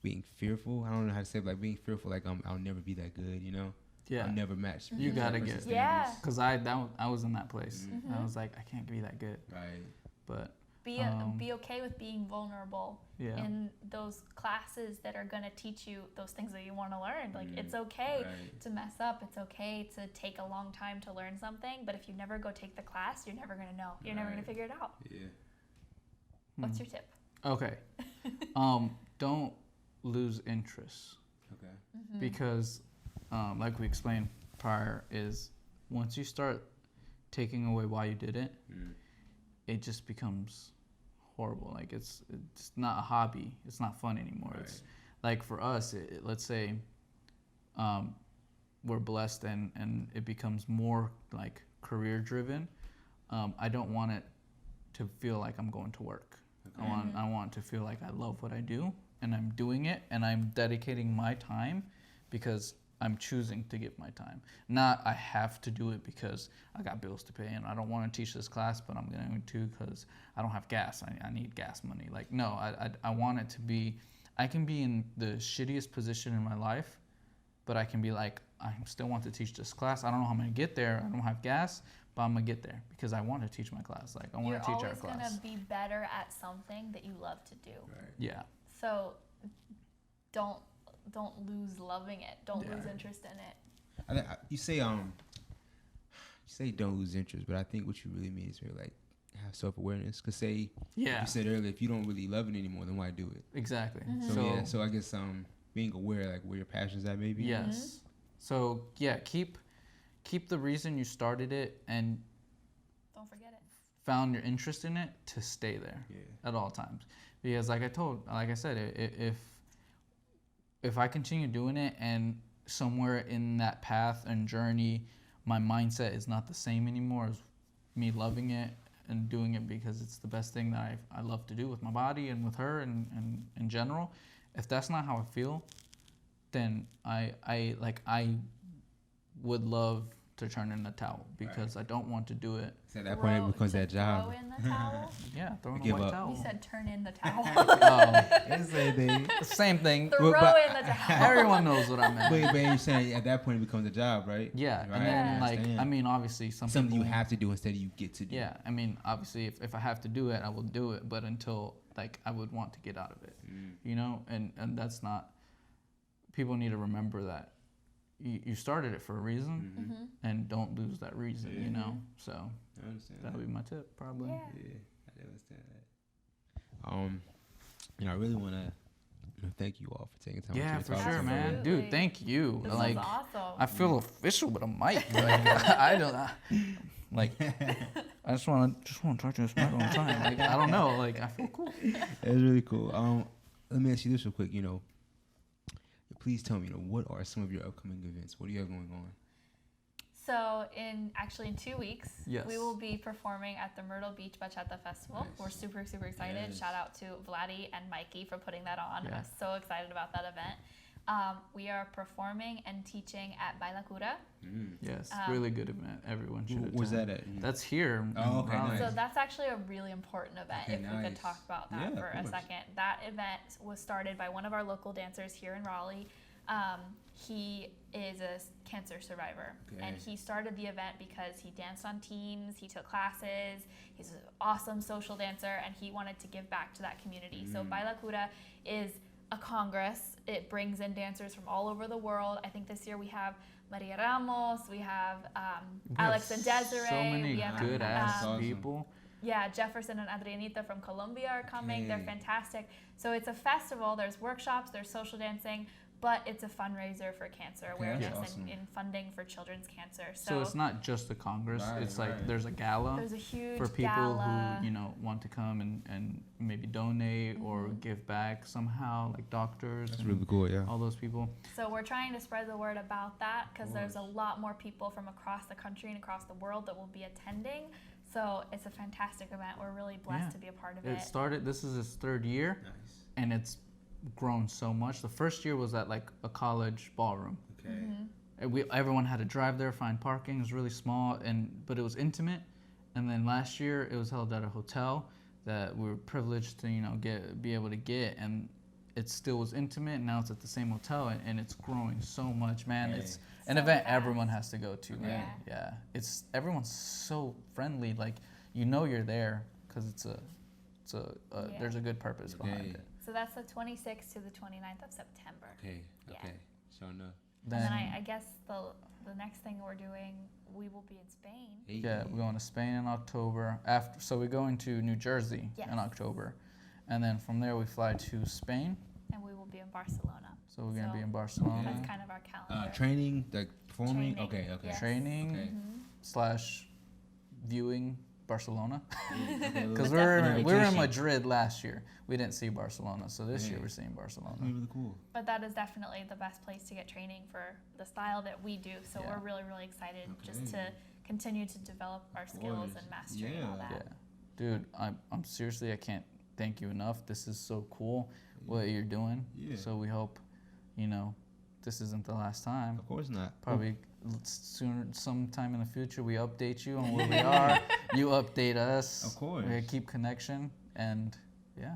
being fearful. I don't know how to say it, like being fearful, like I'll never be that good, you know? Yeah. I'll never match. You gotta get. Yeah. Because I was in that place. Mm-hmm. I was like, I can't be that good. Right. But be okay with being vulnerable in those classes that are gonna teach you those things that you want to learn. Like it's okay to mess up. It's okay to take a long time to learn something. But if you never go take the class, you're never gonna know. You're never gonna figure it out. Yeah. What's your tip? Okay. Don't lose interest. Okay. Mm-hmm. Because, like we explained prior, is once you start taking away why you did it, it just becomes horrible. Like it's not a hobby. It's not fun anymore. Right. It's like for us, let's say we're blessed and it becomes more like career driven. I don't want it to feel like I'm going to work. Okay. I want to feel like I love what I do and I'm doing it and I'm dedicating my time because I'm choosing to give my time. Not I have to do it because I got bills to pay and I don't want to teach this class, but I'm going to because I don't have gas. I need gas money. Like, no, I want it to be, I can be in the shittiest position in my life, but I can be like, I still want to teach this class. I don't know how I'm going to get there. I don't have gas, but I'm going to get there because I want to teach my class. Like, I want to teach our class. You're always going to be better at something that you love to do. Right. Yeah. So don't lose loving it. Don't lose interest in it. You say don't lose interest, but I think what you really mean is really like have self-awareness. Cause say you said earlier, if you don't really love it anymore, then why do it? Exactly. Mm-hmm. So I guess being aware like where your passion's at maybe. Yes. Mm-hmm. So keep the reason you started it and don't forget it. Found your interest in it to stay there at all times. Because like I said, if I continue doing it and somewhere in that path and journey, my mindset is not the same anymore as me loving it and doing it because it's the best thing that I love to do with my body and with her and in general. If that's not how I feel, then I would love to turn in the towel because I don't want to do it. So at that point it becomes that job. Throw in the towel? Yeah, throw in the white towel. You said turn in the towel. It's the same thing. Same thing. Throw in the towel. Everyone knows what I meant. But you're saying at that point it becomes a job, right? Yeah, right. And then I mean obviously something you have to do instead of you get to do. Yeah, I mean obviously if I have to do it, I will do it. But until like I would want to get out of it, you know, and that's not. People need to remember that. You started it for a reason, and don't lose that reason, you know? So I understand that would be my tip, probably. Yeah, I understand that. I really want to thank you all for taking time. Yeah, for sure, man. Dude, thank you. This was awesome. I feel official with a mic. I don't like. I just want to talk to this mic all the time. Like, I don't know. Like, I feel cool. It's really cool. Let me ask you this real quick. Please tell me, what are some of your upcoming events? What do you have going on? So in 2 weeks, we will be performing at the Myrtle Beach Bachata Festival. Nice. We're super, super excited. Yes. Shout out to Vladdy and Mikey for putting that on. Yeah. I'm so excited about that event. We are performing and teaching at Bailacura. Yes, really good event. Everyone should attend. Where's that at? That's here. Oh, okay, nice. So that's actually a really important event, we could talk about that for a second. That event was started by one of our local dancers here in Raleigh. He is a cancer survivor, and he started the event because he danced on teams, he took classes, he's an awesome social dancer, and he wanted to give back to that community. So Bailacura is a congress. It brings in dancers from all over the world. I think this year we have Maria Ramos, we have Alex and Desiree. So many good ass people. Yeah, Jefferson and Adrianita from Colombia are coming. They're fantastic. So it's a festival. There's workshops, there's social dancing, but it's a fundraiser for cancer awareness and funding for children's cancer. So it's not just a congress. It's like there's a gala. There's a huge for people gala. who want to come and maybe donate or give back somehow, like doctors. That's really cool, yeah. All those people. So we're trying to spread the word about that because there's a lot more people from across the country and across the world that will be attending. So it's a fantastic event. We're really blessed to be a part of it. This is its 3rd year, and it's grown so much. The first year was at like a college ballroom. And everyone had to drive there, find parking. It was really small, but it was intimate. And then last year it was held at a hotel that we were privileged to be able to get, and it still was intimate. And now it's at the same hotel, and it's growing so much, man. It's an event everyone has to go to, man. Yeah. Everyone's so friendly, like you're there because there's a good purpose behind it. So that's the 26th to the 29th of September. Okay. Sure enough. And then I guess the next thing we're doing, we will be in Spain. Yeah, we're going to Spain in October. So we're going to New Jersey in October. And then from there we fly to Spain. And we will be in Barcelona. So we're going to be in Barcelona. That's kind of our calendar. Training, like performing? Okay. Yes. Training / viewing Barcelona. Because we we're were in Madrid last year. We didn't see Barcelona, so this year we're seeing Barcelona. That's really cool. But that is definitely the best place to get training for the style that we do. So we're really, really excited just to continue to develop our skills and mastery and all that. Dude, I'm seriously, I can't thank you enough. This is so cool what you're doing. So we hope, this isn't the last time. Of course not. Probably sooner, sometime in the future, we update you on where we are. You update us. Of course. We keep connection, and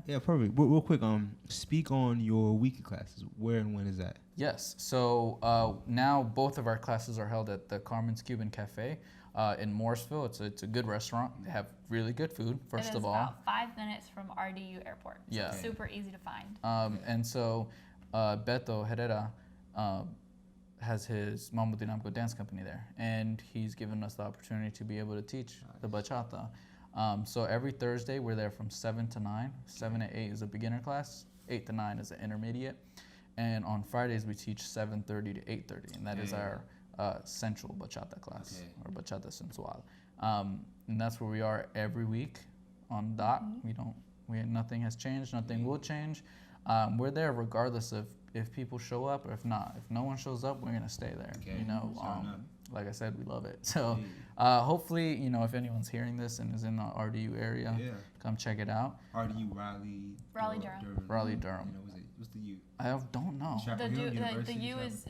Yeah, perfect. Real quick, speak on your weekly classes. Where and when is that? Yes. So now both of our classes are held at the Carmen's Cuban Cafe in Morrisville. It's a good restaurant. They have really good food. First of all, about 5 minutes from RDU Airport. So it's super easy to find. And so Beto Herrera has his Mambo Dinamico dance company there, and he's given us the opportunity to be able to teach the bachata. So every Thursday we're there from 7 to 9. 7 to 8 is a beginner class, 8 to 9 is an intermediate, and on Fridays we teach 7:30 to 8:30, and that is our central bachata class or bachata sensual. And that's where we are every week on dot. Nothing has changed, nothing will change. We're there regardless of if people show up or if not. If no one shows up, we're gonna stay there. Like I said, we love it. So hopefully, if anyone's hearing this and is in the RDU area, come check it out. RDU Raleigh Durham. Raleigh Durham. What's the U? I don't know. The U is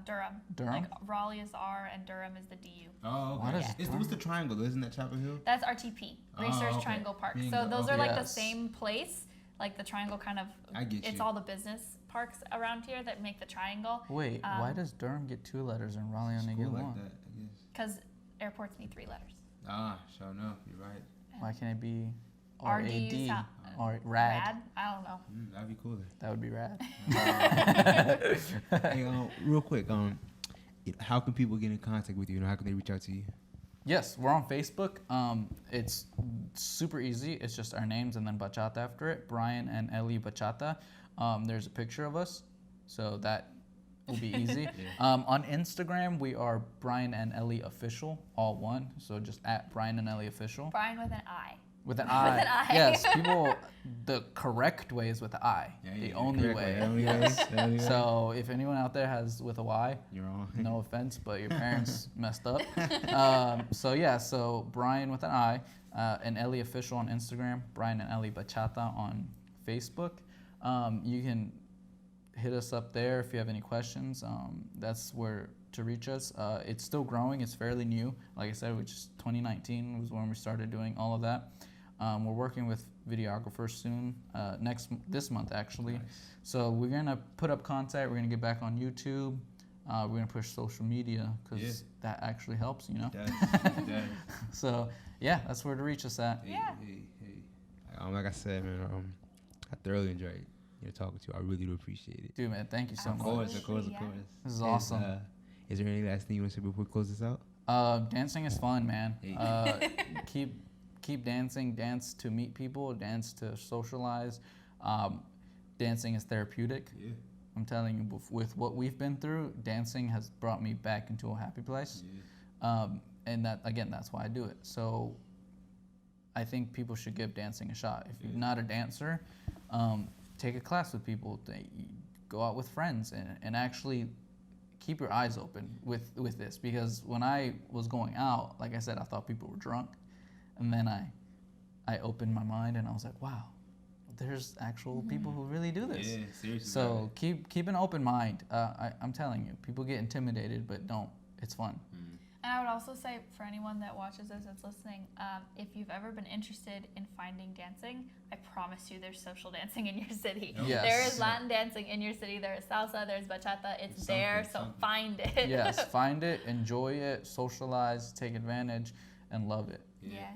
Durham. Durham? Like Raleigh is the R and Durham is the DU. Oh, okay. What's the triangle? Isn't that Chapel Hill? That's RTP, Research Triangle Park. So those are like the same place. Like the triangle kind of, it's all the business parks around here that make the triangle. Wait, why does Durham get 2 letters and Raleigh only get 1? Because airports need 3 letters. Sure enough, you're right. Why can't it be RD or RAD? I don't know. That'd be cooler. That would be rad. Hey, real quick, how can people get in contact with you? How can they reach out to you? Yes, we're on Facebook. It's super easy. It's just our names and then bachata after it. Brian and Ellie Bachata. There's a picture of us, so that will be easy. On Instagram, we are Brian and Ellie Official, all one. So just at Brian and Ellie Official. Brian with an I. With an I. With an I. Yes, the correct way is with an I. The only way. Yes. So if anyone out there has with a Y, you're wrong. No offense, but your parents messed up. So Brian with an I, and Ellie Official on Instagram, Brian and Ellie Bachata on Facebook. You can hit us up there if you have any questions. That's where to reach us. It's still growing. It's fairly new. Like I said, which is 2019 was when we started doing all of that. We're working with videographers soon, this month actually. Nice. So we're gonna put up content. We're gonna get back on YouTube. We're gonna push social media because that actually helps, It does. So that's where to reach us at. Hey. Like I said, man, I thoroughly enjoyed talking to you. I really do appreciate it. Dude, man, thank you so much. Of course. This is awesome. Is there any last thing you want to say before we close this out? Dancing is fun, man. keep dancing. Dance to meet people. Dance to socialize. Dancing is therapeutic. Yeah. I'm telling you, with what we've been through, dancing has brought me back into a happy place. Yeah. And that's why I do it. So I think people should give dancing a shot. If you're not a dancer, take a class with people. Go out with friends and actually keep your eyes open with this. Because when I was going out, like I said, I thought people were drunk. And then I opened my mind and I was like, wow, there's actual people who really do this. Yeah, seriously. So keep an open mind. I'm telling you, people get intimidated, but don't. It's fun. And I would also say for anyone that watches this that's listening, if you've ever been interested in finding dancing, I promise you there's social dancing in your city. Yes. There is Latin dancing in your city. There is salsa, there's bachata. It's there, so find it. Yes, find it, enjoy it, socialize, take advantage, and love it. Yeah.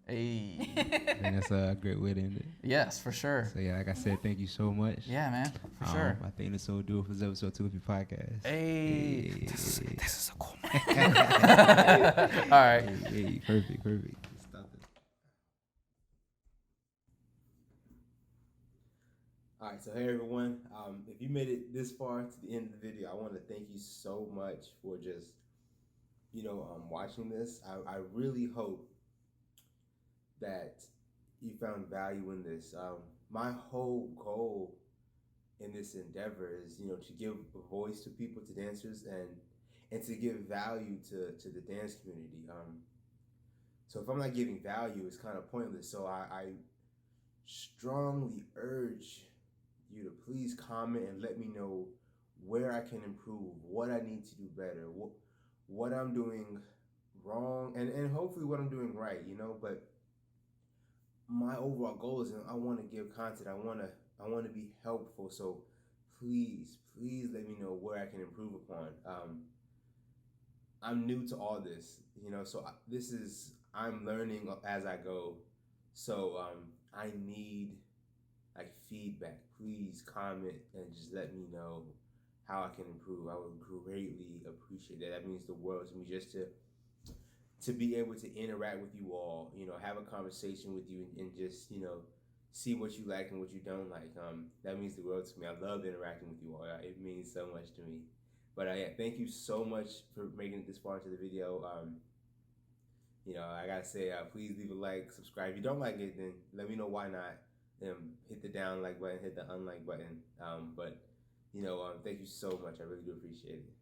Hey. I think that's a great way to end it. Yes, for sure. So yeah, like I said, thank you so much. Yeah, man, for sure. I think this will do it for this episode 2 of your podcast. Hey. This is a cool man. All right. Hey, perfect. Stop it. All right, so hey everyone. If you made it this far to the end of the video, I want to thank you so much for just, watching this. I really hope that you found value in this. My whole goal in this endeavor is, to give a voice to people, to dancers, and to give value to the dance community. So if I'm not giving value, it's kind of pointless. So I strongly urge you to please comment and let me know where I can improve, what I need to do better, what I'm doing wrong, and hopefully what I'm doing right, but my overall goal is I want to give content. I want to be helpful. So please let me know where I can improve upon. I'm new to all this, so I'm learning as I go. So I need feedback. Please comment and just let me know how I can improve. I would greatly appreciate that. That means the world to me, just to be able to interact with you all, have a conversation with you and just, see what you like and what you don't like. That means the world to me. I love interacting with you all. It means so much to me. But yeah, thank you so much for making it this far into the video. I gotta say, please leave a like, subscribe. If you don't like it, then let me know why not. Hit the down like button, hit the unlike button. But thank you so much. I really do appreciate it.